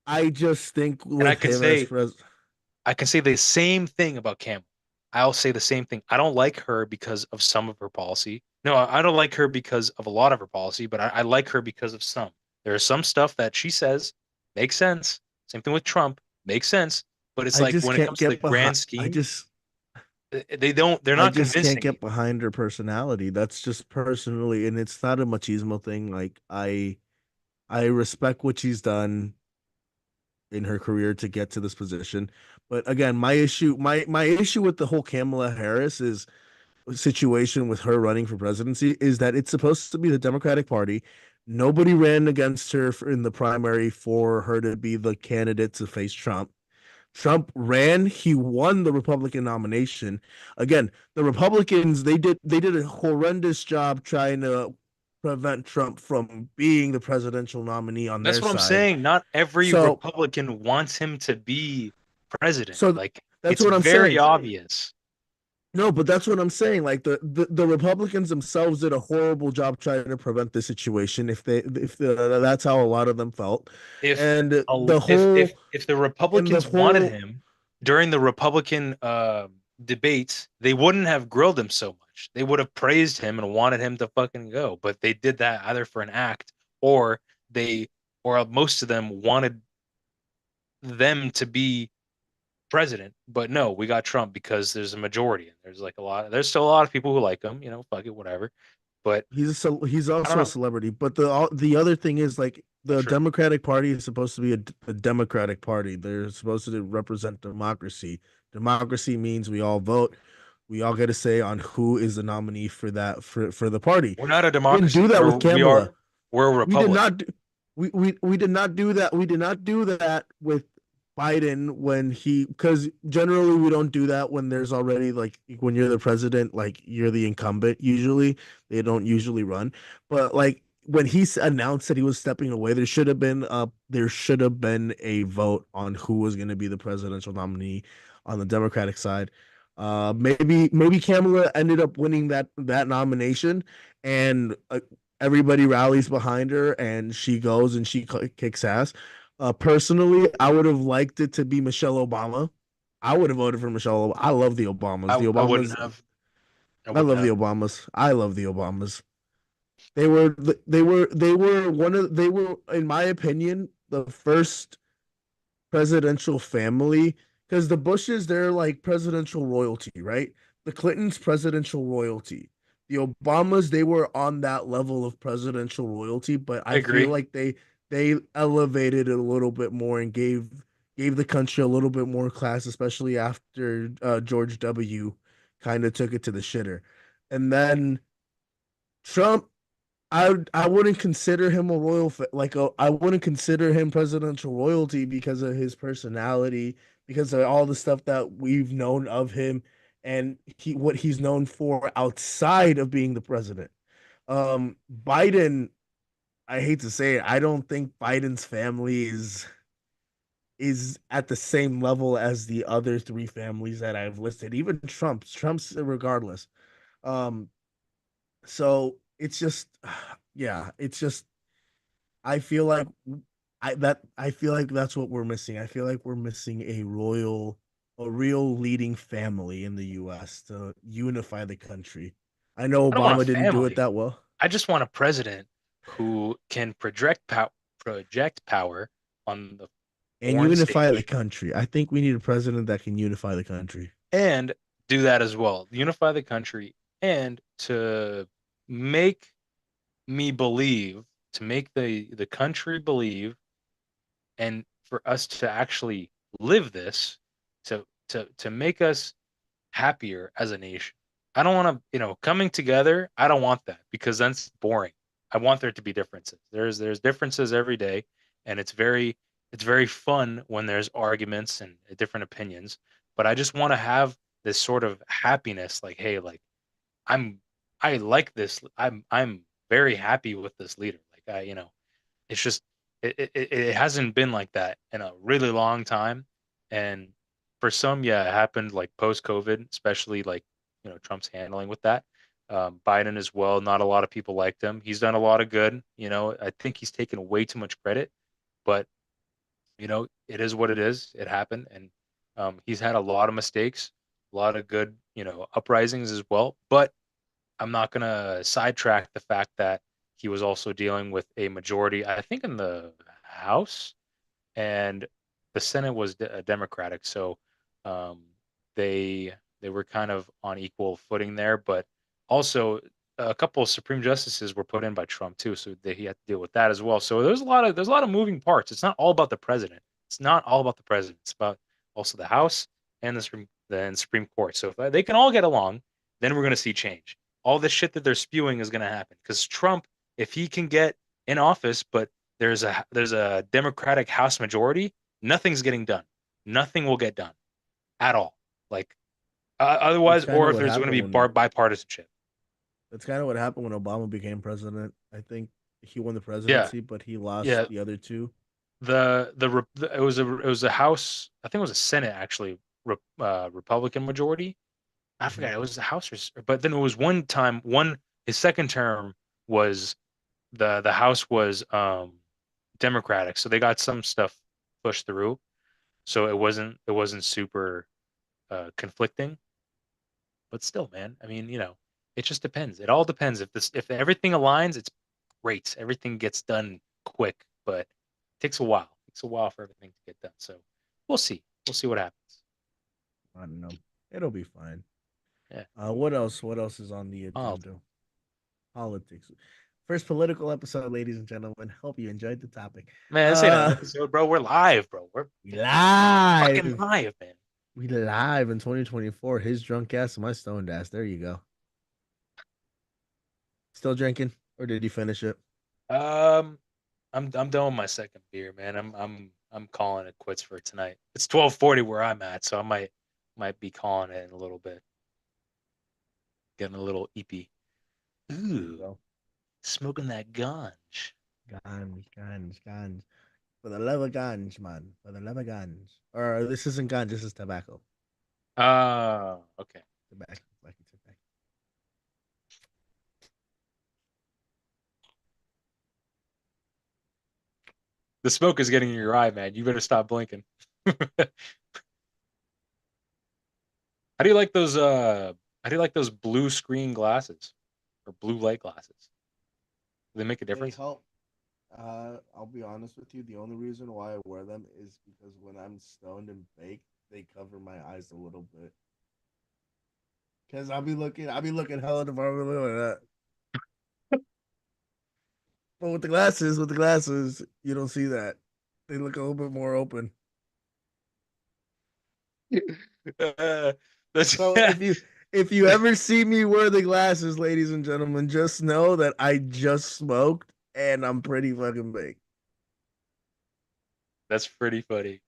I just think And with him I can say the same thing about Campbell. I'll say the same thing. I don't like her because of some of her policy. No, I don't like her because of a lot of her policy, but I like her because of some. There is some stuff that she says makes sense. Same thing with Trump, makes sense. But it's I like just when it can't comes to the get behind. grand scheme, They don't. They're I not just can't convincing me. get behind her personality. That's just personally, and it's not a machismo thing. Like I respect what she's done in her career to get to this position. But again, my issue with the whole Kamala Harris is situation with her running for presidency is that it's supposed to be the Democratic Party. Nobody ran against her in the primary for her to be the candidate to face Trump. Trump ran, he won the Republican nomination. Again, the Republicans they did a horrendous job trying to prevent Trump from being the presidential nominee on That's their what I'm side. saying. Not every So Republican wants him to be president. so Like that's it's what I'm very saying. obvious. No, but that's what I'm saying. Like the Republicans themselves did a horrible job trying to prevent the situation. That's how a lot of them felt, If and a, the whole if the and the Republicans wanted whole him during the Republican debates, they wouldn't have grilled him so much. They would have praised him and wanted him to fucking go. But they did that either for an act or they or most of them wanted them to be president. But no, we got Trump because there's a majority and there's still a lot of people who like him, fuck it, whatever. But he's I don't also a know. celebrity. But the other thing is like the True. Democratic Party is supposed to be a Democratic Party. They're supposed to represent democracy. Democracy means we all vote. We all get a say on who is the nominee for that for the party. We're not a We didn't do democracy. that with Kamala. We're a We did republic. not do, we did not do that. We did not do that with Biden when he because generally we don't do that when there's already like when you're the president, like you're the incumbent usually. They don't usually run. But like when he announced that he was stepping away, there should have been a vote on who was going to be the presidential nominee on the Democratic side. Maybe Kamala ended up winning that nomination, and everybody rallies behind her and she goes and she kicks ass. Personally, I would have liked it to be Michelle Obama. I would have voted for Michelle Obama. I love the Obamas. The I wouldn't Obamas. have. I I wouldn't love the have. Obamas. I love the Obamas. They were in my opinion the first presidential family because the Bushes they're like presidential royalty, right? The Clintons presidential royalty. The Obamas they were on that level of presidential royalty, but I I feel agree. like they elevated it a little bit more and gave the country a little bit more class, especially after George W. kind of took it to the shitter. And then Trump I wouldn't consider him a I wouldn't consider him presidential royalty because of his personality, because of all the stuff that we've known of him and what he's known for outside of being the president. Biden, I hate to say it, I don't think Biden's family is at the same level as the other three families that I've listed, even Trump's regardless. Um, so it's just yeah, it's just I feel like I feel like that's what we're missing. I feel like we're missing a real leading family in the US to unify the country. I know I don't want a Obama didn't do it family. that well. I just want a president who can project power on the And foreign unify the stage country. I think we need a president that can unify the country. and do that as well. Unify the country and to make me believe, to make the country believe, and for us to actually live this, to make us happier as a nation. I don't want to, coming together. I don't want that because that's boring. I want there to be differences. There's differences every day, and it's very fun when there's arguments and different opinions. But I just want to have this sort of happiness, like, hey, like I'm I like this. I'm very happy with this leader. Like it's just it hasn't been like that in a really long time. And for some, yeah, it happened like post COVID, especially like Trump's handling with that. Biden as well. Not a lot of people liked him. He's done a lot of good. I think he's taken way too much credit, but it is what it is. It happened, and he's had a lot of mistakes, a lot of good uprisings as well. But I'm not gonna sidetrack the fact that he was also dealing with a majority, I think, in the House, and the Senate was Democratic. So um, they They were kind of on equal footing there, but also a couple of Supreme Justices were put in by Trump too, so he had to deal with that as well. So there's a lot of moving parts. It's not all about the president. It's not all about the president. It's about also the House and the Supreme Court. So if they can all get along, then we're going to see change. All this shit that they're spewing is going to happen because Trump, if he can get in office, but there's a Democratic House majority, nothing's getting done. Nothing will get done at all. Like That's otherwise, kind or of if what there's going to happened be when bipartisanship. that's kind of what happened when Obama became president. I think he won the Yeah, presidency, but he lost yeah. the other two. It was a House. I think it was a Senate actually. Republican majority. I Mhm. forgot it was the House, but then it was one time. His second term was the House was Democratic, so they got some stuff pushed through. So it wasn't super conflicting, but still, man. I mean, it just depends. It all depends. If everything aligns, it's great. Everything gets done quick, but it takes a while. It takes a while for everything to get done. So we'll see. We'll see what happens. I don't know. It'll be fine. Yeah. What else? What else is on the Oh agenda? Politics. First political episode, ladies and gentlemen. Hope you enjoyed the topic. man, this ain't an Uh, episode, bro. We're live, bro. We're we fucking live. live, man. We live in 2024. His drunk ass and my stoned ass. There you go. Still drinking, or did you finish it? Um, I'm done with my second beer, man. I'm calling it quits for tonight. It's 12:40 where I'm at, so I might be calling it in a little bit. Getting a little eepy. There you Ooh, go. smoking that ganj. Ganj. For the love of ganj, man. For the love of ganj. Or this isn't ganj, this is tobacco. Okay. Tobacco. Tobacco. The smoke is getting in your eye, man. You better stop blinking. How do you like those blue screen glasses or blue light glasses? Do they make a They difference? help. I'll be honest with you. The only reason why I wear them is because when I'm stoned and baked, they cover my eyes a little bit. Cause I'll be looking hella department like that. But with the glasses, you don't see that. They look a little bit more open. Uh, that's So if you ever see me wear the glasses, ladies and gentlemen, just know that I just smoked and I'm pretty fucking baked. that's pretty funny.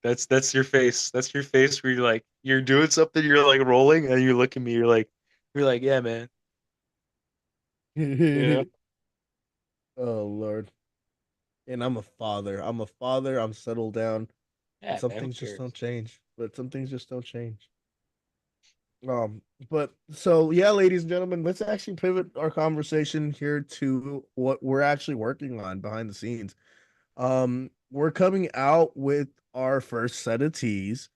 That's your face. That's your face where you're doing something, you're like rolling, and you look at me, you're like, yeah, man. Yeah. Oh Lord. And I'm a father. I'm a father. I'm settled down. But Yeah, some man, who things just don't cares? change. But some things just don't change. But so yeah, ladies and gentlemen, let's actually pivot our conversation here to what we're actually working on behind the scenes. We're coming out with our first set of teas.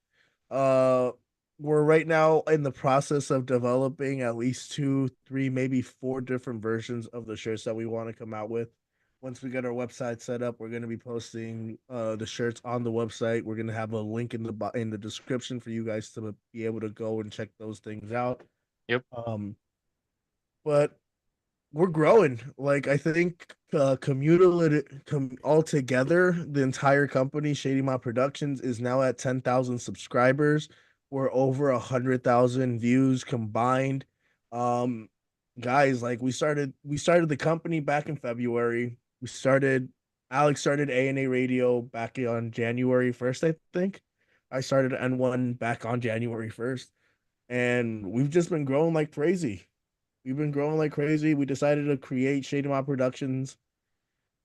Uh, we're right now in the process of developing at least two, three, maybe four different versions of the shirts that we want to come out with. Once we get our website set up, we're going to be posting the shirts on the website. We're going to have a link in the description for you guys to be able to go and check those things out. Yep. Um, but we're growing. Like I think altogether, the entire company, Shady Mob Productions, is now at 10,000 subscribers. We're over 100,000 views combined. Um, guys, like we started the company back in February. We started Alex started A&A Radio back on January 1st, I think. I started N1 back on January 1st, and we've just been growing like crazy. We've been growing like crazy. We decided to create Shady Mob Productions,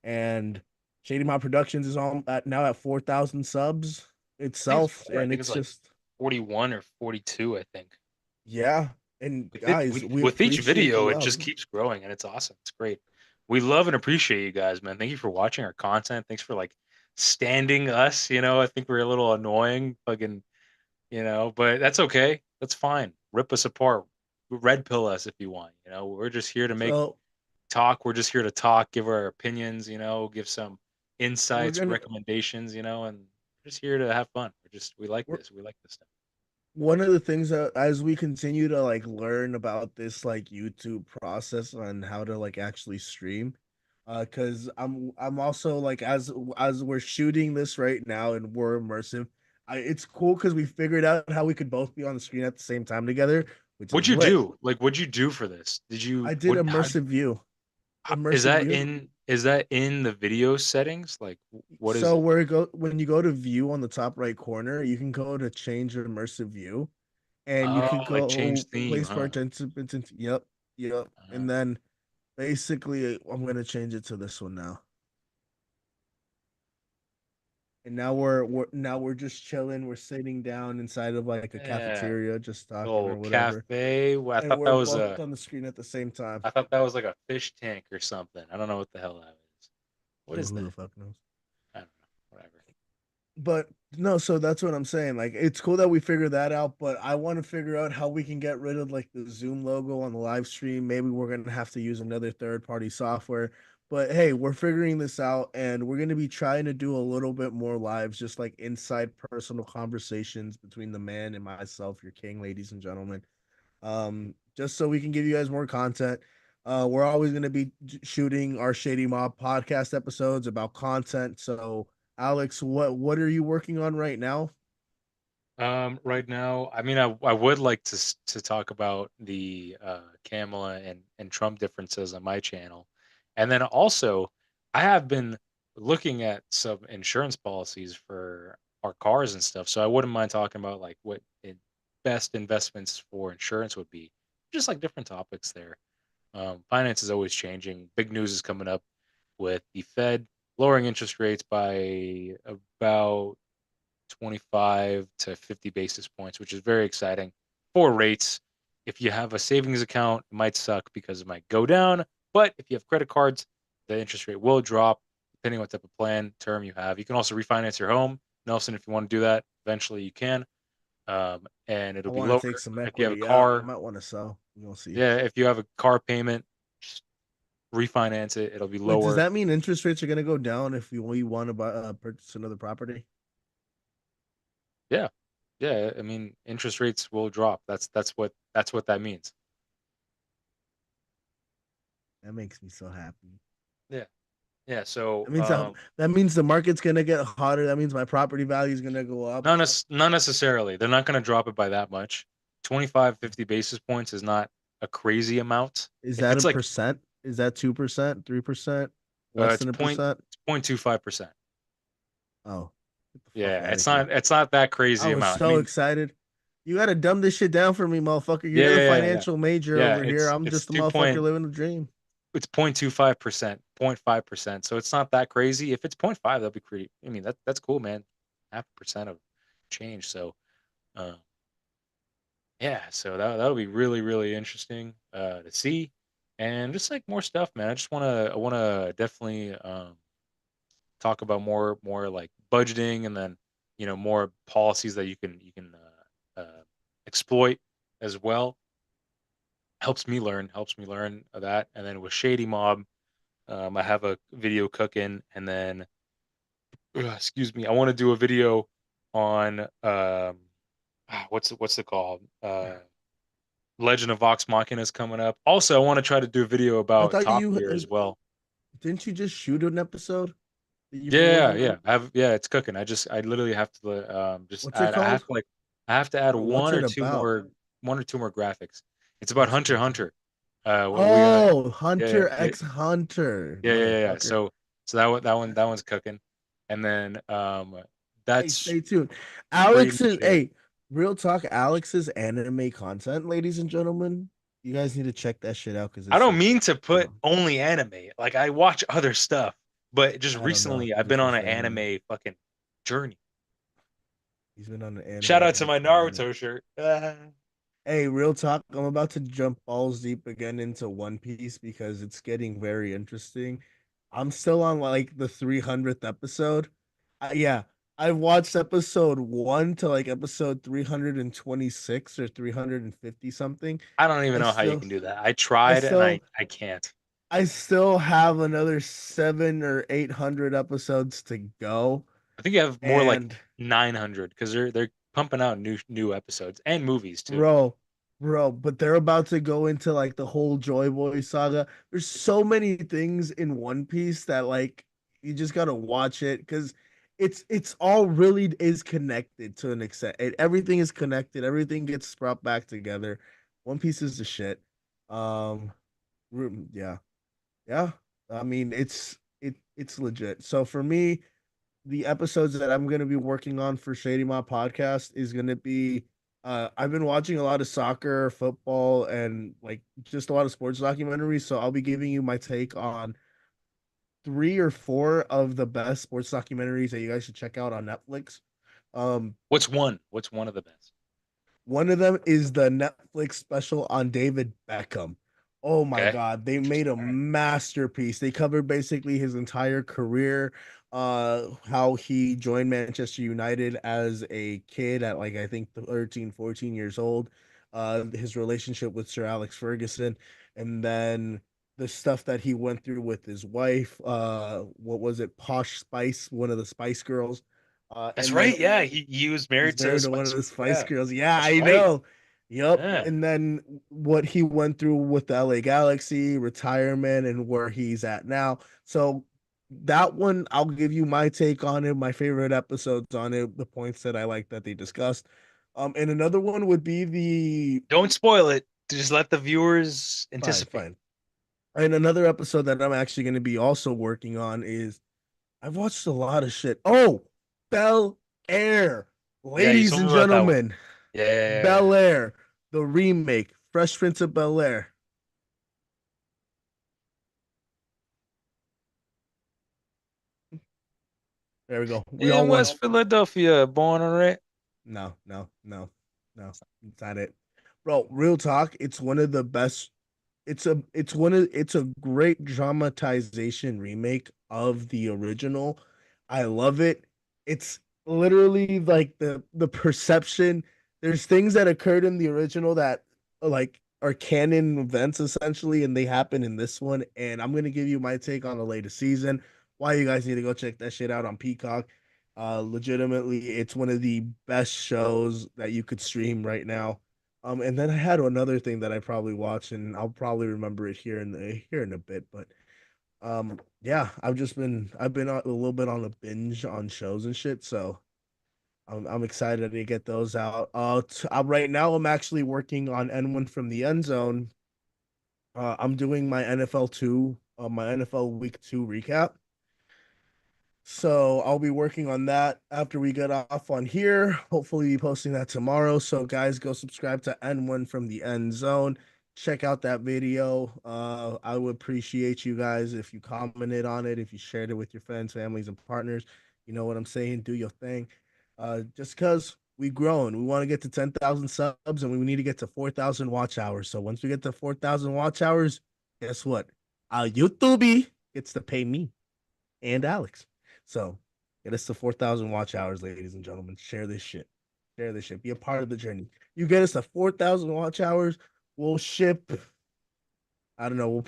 and Shady Mob Productions is now at 4,000 subs I think it's itself, more. I and think it's it's like just 41 or 42, I think. yeah. And With it guys, we, we with each appreciate the video, it just love. keeps growing and it's awesome. It's great. We love and appreciate you guys, man. Thank you for watching our content. Thanks for standing us. I think we're a little annoying, fucking, but that's okay. That's fine. Rip us apart. Red pill us if you want. We're just here to make So talk. We're just here to talk, give our opinions, give some we're insights, gonna recommendations, and just here to have fun. We like we're this. We like this stuff. one of the things that as we continue to like learn about this like YouTube process on how to like actually stream, because I'm also like as we're shooting this right now and we're immersive, it's cool because we figured out how we could both be on the screen at the same time together, which What'd is you lit. do? Like, what'd you do for this? Did you I did what? immersive view, Is immersive that view. in the video settings? Like, what is So it? where it go when you go to view on the top right corner, you can go to change your immersive view, and you Oh, can like change go theme, place huh? participants into yep, yep. And Uh, then basically I'm gonna change it to this one now. And now we're just chilling, we're sitting down inside of like a yeah, cafeteria just talking little or whatever. cafe. Well, And we're both on the screen at the same time. I thought that was like a fish tank or something. I don't know what the hell that is. What is Who the that? fuck knows? I don't know. Whatever. But no, so that's what I'm saying. Like it's cool that we figured that out, but I want to figure out how we can get rid of like the Zoom logo on the live stream. Maybe we're gonna have to use another third party software. But hey, we're figuring this out and we're gonna be trying to do a little bit more lives, just like inside personal conversations between the man and myself, your king, ladies and gentlemen. Just so we can give you guys more content. We're always going to be shooting our Shady Mob podcast episodes about content. So, Alex, what are you working on right now? Right now, I mean, I would like to talk about the Kamala and Trump differences on my channel, and then also I have been looking at some insurance policies for our cars and stuff. So I wouldn't mind talking about like what best investments for insurance would be, just like different topics there. Finance is always changing. Big news is coming up with the Fed lowering interest rates by about 25 to 50 basis points, which is very exciting for rates. If you have a savings account, it might suck because it might go down. But if you have credit cards, the interest rate will drop depending on what type of plan term you have. You can also refinance your home. Nelson, if you want to do that, eventually you can. And I it'll be want to lower. take some If you have a equity out. I car, might want to sell. We'll see. yeah, if you have a car payment, just refinance it. It'll be Wait, does lower. that mean interest rates are going to go down if we want to buy purchase another property? Yeah. Yeah. I mean, interest rates will drop. That's what that means. That makes me so happy. Yeah. Yeah. So That means that means the market's going to get hotter. That means my property value is going to go up. not necessarily. They're not going to drop it by that much. 25, 50 basis points is not a crazy amount. Is If that a it's like percent? Is that 2%, 3%, less it's than a percent? it's 0.25%. Oh, get the fuck Yeah, out of here. it's not that I crazy was amount. I so mean, excited. You gotta dumb this shit down for me, motherfucker. yeah, You're the yeah, yeah, yeah. financial major Yeah, over here. I'm it's just a 2 motherfucker point living the dream. it's 0.25%, 0.5%. So it's not that crazy. If it's 0.5, that'd be pretty. I mean, that's cool, man. Half a percent of change. So, uh, yeah, so that'll be really really interesting to see, and just like more stuff, man. I wanna definitely talk about more like budgeting, and then more policies that you can exploit as well. Helps me learn of that, and then with Shady Mob, I have a video cooking, and then excuse me, I want to do a video on what's it called? Legend of Vox Machina is coming up. Also, I want to try to do a video I about thought Top you Gear as well. didn't you just shoot an episode that you've been Yeah, working yeah. on? It's cooking. I literally have to just What's it add. called? I have to add Or what's it about? one or two more graphics. It's about What's it Hunter x called? Hunter. We got Oh, yeah, Hunter yeah, x Hunter, yeah. motherfucker. So that one's cooking, and then Hey, that's stay tuned. pretty Alex much is it. hey, real talk. Alex's anime content, ladies and gentlemen. You guys need to check that shit out because I it's don't like, mean to put um, only anime. Like I watch other stuff, but just I don't know. recently You I've been just on an prefer anime. anime fucking journey. He's been on an Shout anime out to journey my for a minute. Naruto shirt. Hey, real talk. I'm about to jump balls deep again into One Piece because it's getting very interesting. I'm still on like the 300th episode. Yeah, I watched episode one to like episode 326 or 350 something. I don't even I know how you still, can do that. I I tried and still, I can't. I still have another 700 or 800 episodes to go. I think you have more like And 900 because they're pumping out new episodes and movies too. bro, bro. But they're about to go into like the whole Joy Boy saga. There's so many things in One Piece that like you just gotta watch it because it's all really is connected to an extent. Everything is connected. Everything gets brought back together. One Piece is the shit. Um, yeah, yeah. I mean, it's legit. So for me, the episodes that I'm going to be working on for Shady Mob Podcast is going to be I've been watching a lot of soccer, football, and like just a lot of sports documentaries. So I'll be giving you my take on three or four of the best sports documentaries that you guys should check out on Netflix. Um, What's one of the best? One of them is the Netflix special on David Beckham. Oh my Okay, God, they made interesting. a All right, masterpiece. They covered basically his entire career, how he joined Manchester United as a kid at like I think 13, 14 years old, his relationship with Sir Alex Ferguson, and then the stuff that he went through with his wife, what was it, Posh Spice, one of the Spice Girls, that's and then right. Yeah, he was he's married to married to one of Spice. the Spice Yeah, Girls. Yeah, that's I right. know. Yep. Yeah, And then what he went through with the LA Galaxy, retirement, and where he's at now. So that one, I'll give you my take on it, my favorite episodes on it, the points that I like that they discussed. And another one would be the don't spoil it. Just let the viewers fine, anticipate. fine. And another episode that I'm actually going to be also working on is I've watched a lot of shit. Oh, Bel Air, Yeah, you ladies told me and about that one. gentlemen. Yeah. Bel Air, the remake, Fresh Prince of Bel Air. There we go. We all In won. West Philadelphia, born and raised. No, no, no, no. It's not it. Bro, real talk, it's one of the best. It's a great dramatization remake of the original. I love it. It's literally like the perception. There's things that occurred in the original that like are canon events essentially, and they happen in this one. And I'm gonna give you my take on the latest season. Why you guys need to go check that shit out on Peacock. Legitimately, it's one of the best shows that you could stream right now. And then I had another thing that I probably watched, and I'll probably remember it here in a bit. But yeah, I've been a little bit on a binge on shows and shit, so I'm excited to get those out. Right now I'm actually working on N1 from the End Zone. I'm doing my NFL two, my NFL Week Two recap. So I'll be working on that after we get off on here. Hopefully, be posting that tomorrow. So guys, go subscribe to N1 from the End Zone. Check out that video. I would appreciate you guys if you commented on it, if you shared it with your friends, families, and partners. You know what I'm saying? Do your thing. Just because we grown, we want to get to 10,000 subs, and we need to get to 4,000 watch hours. So once we get to 4,000 watch hours, guess what? YouTube gets to pay me and Alex. So get us to 4,000 watch hours, ladies and gentlemen. Share this shit. Share this shit. Be a part of the journey. You get us to 4,000 watch hours, we'll ship. I don't know. We'll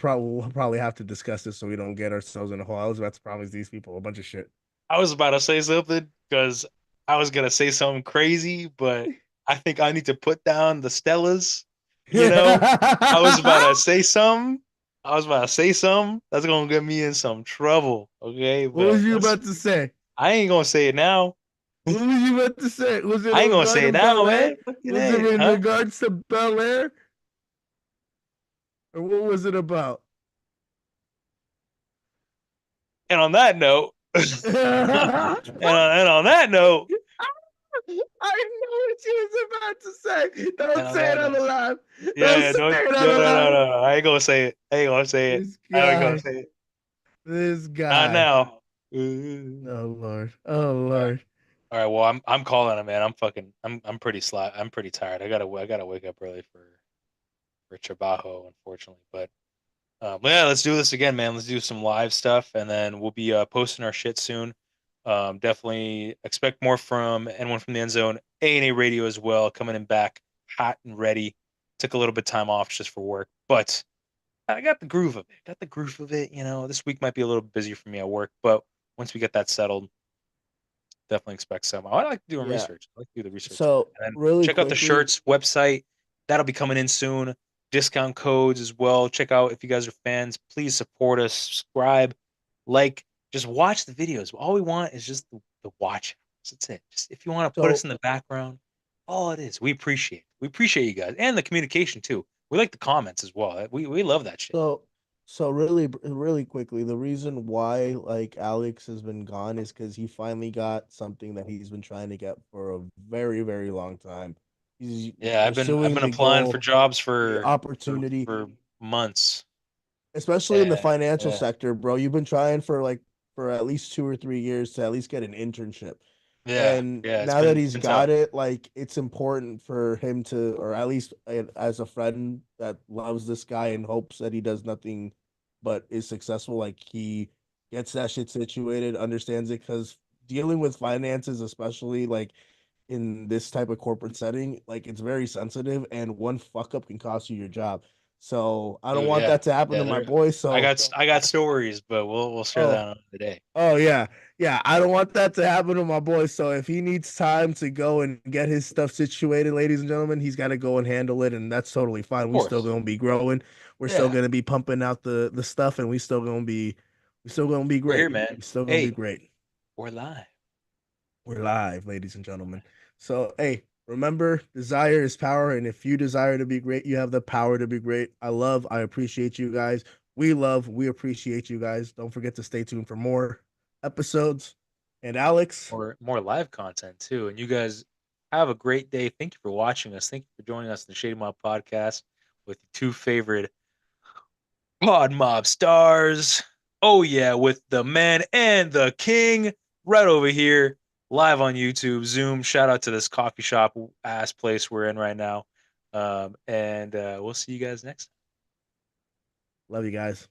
probably have to discuss this so we don't get ourselves in a hole. I was about to promise these people a bunch of shit. I was about to say something because I was gonna say something crazy, but I think I need to put down the Stellas. You know, I was about to say something. I was about to say something that's gonna get me in some trouble. Okay, What was but you let's. about to say? I ain't gonna say it now. What was you about to say? Was it I ain't gonna say it regarding now, Bel Air? man. Fucking Was it A, in huh? regards to Bel Air? Or what was it about? And on that note, and on that note, I know what you was about to say. and Don't on say it that on note, the live. yeah, Don't yeah, say don't, it on no, the no, no, live. no, no. I ain't gonna say it. I ain't gonna say it. This I ain't gonna guy. say it. This Not guy. now. Oh Lord. Oh All right. Lord. All right. Well, I'm calling it, man. I'm pretty slack. I'm pretty tired. I gotta wake up early for Trabajo, unfortunately. But yeah, let's do this again, man. Let's do some live stuff, and then we'll be posting our shit soon. Definitely expect more from anyone from the end zone. A&A Radio as well, coming in back hot and ready. Took a little bit of time off just for work, but I got the groove of it. Got the groove of it. You know, this week might be a little busy for me at work, but once we get that settled, definitely expect some. I like doing Yeah. research. I like to do the research on it. So And then really check out the quickly, shirts website. That'll be coming in soon. Discount codes as well. Check out if you guys are fans. Please support us. Subscribe, like, just watch the videos. All we want is just the watch. That's it. Just if you want to put us so in the background, all it is. We appreciate. We appreciate you guys and the communication too. We like the comments as well. We love that shit. So, so really quickly, the reason why like Alex has been gone is because he finally got something that he's been trying to get for a very, very long time. He's Yeah, I've pursuing been the applying for goal, jobs the opportunity, for months. especially in the And financial yeah, sector, bro. You've been trying for like for at least 2 or 3 years to at least get an internship. yeah, And yeah. now that It's he's been tough. got it, like it's important for him to, or at least as a friend that loves this guy and hopes that he does nothing but is successful, like he gets that shit situated, understands it, because dealing with finances, especially like in this type of corporate setting, like it's very sensitive, and one fuck up can cost you your job. So I don't Dude, want yeah. that to happen Yeah, to my there boy. So, I got stories, but we'll share oh, that on today. oh yeah, yeah. I don't want that to happen to my boy. So if he needs time to go and get his stuff situated, ladies and gentlemen, he's got to go and handle it, and that's totally fine. Of We still course. gonna be growing. We're still Yeah. gonna be pumping out the stuff, and we still gonna be We're here, great. man. We still gonna be Hey, great. we're live. We're live, ladies and gentlemen. So, hey, remember, desire is power. And if you desire to be great, you have the power to be great. I appreciate you guys. We appreciate you guys. Don't forget to stay tuned for more episodes. And Alex, More live content too. And you guys have a great day. Thank you for watching us. Thank you for joining us in the Shady Mob Podcast with your two favorite Pod Mob stars. Oh yeah, with the man and the king right over here, live on YouTube, Zoom. Shout out to this coffee shop ass place we're in right now. And we'll see you guys next time. love you guys.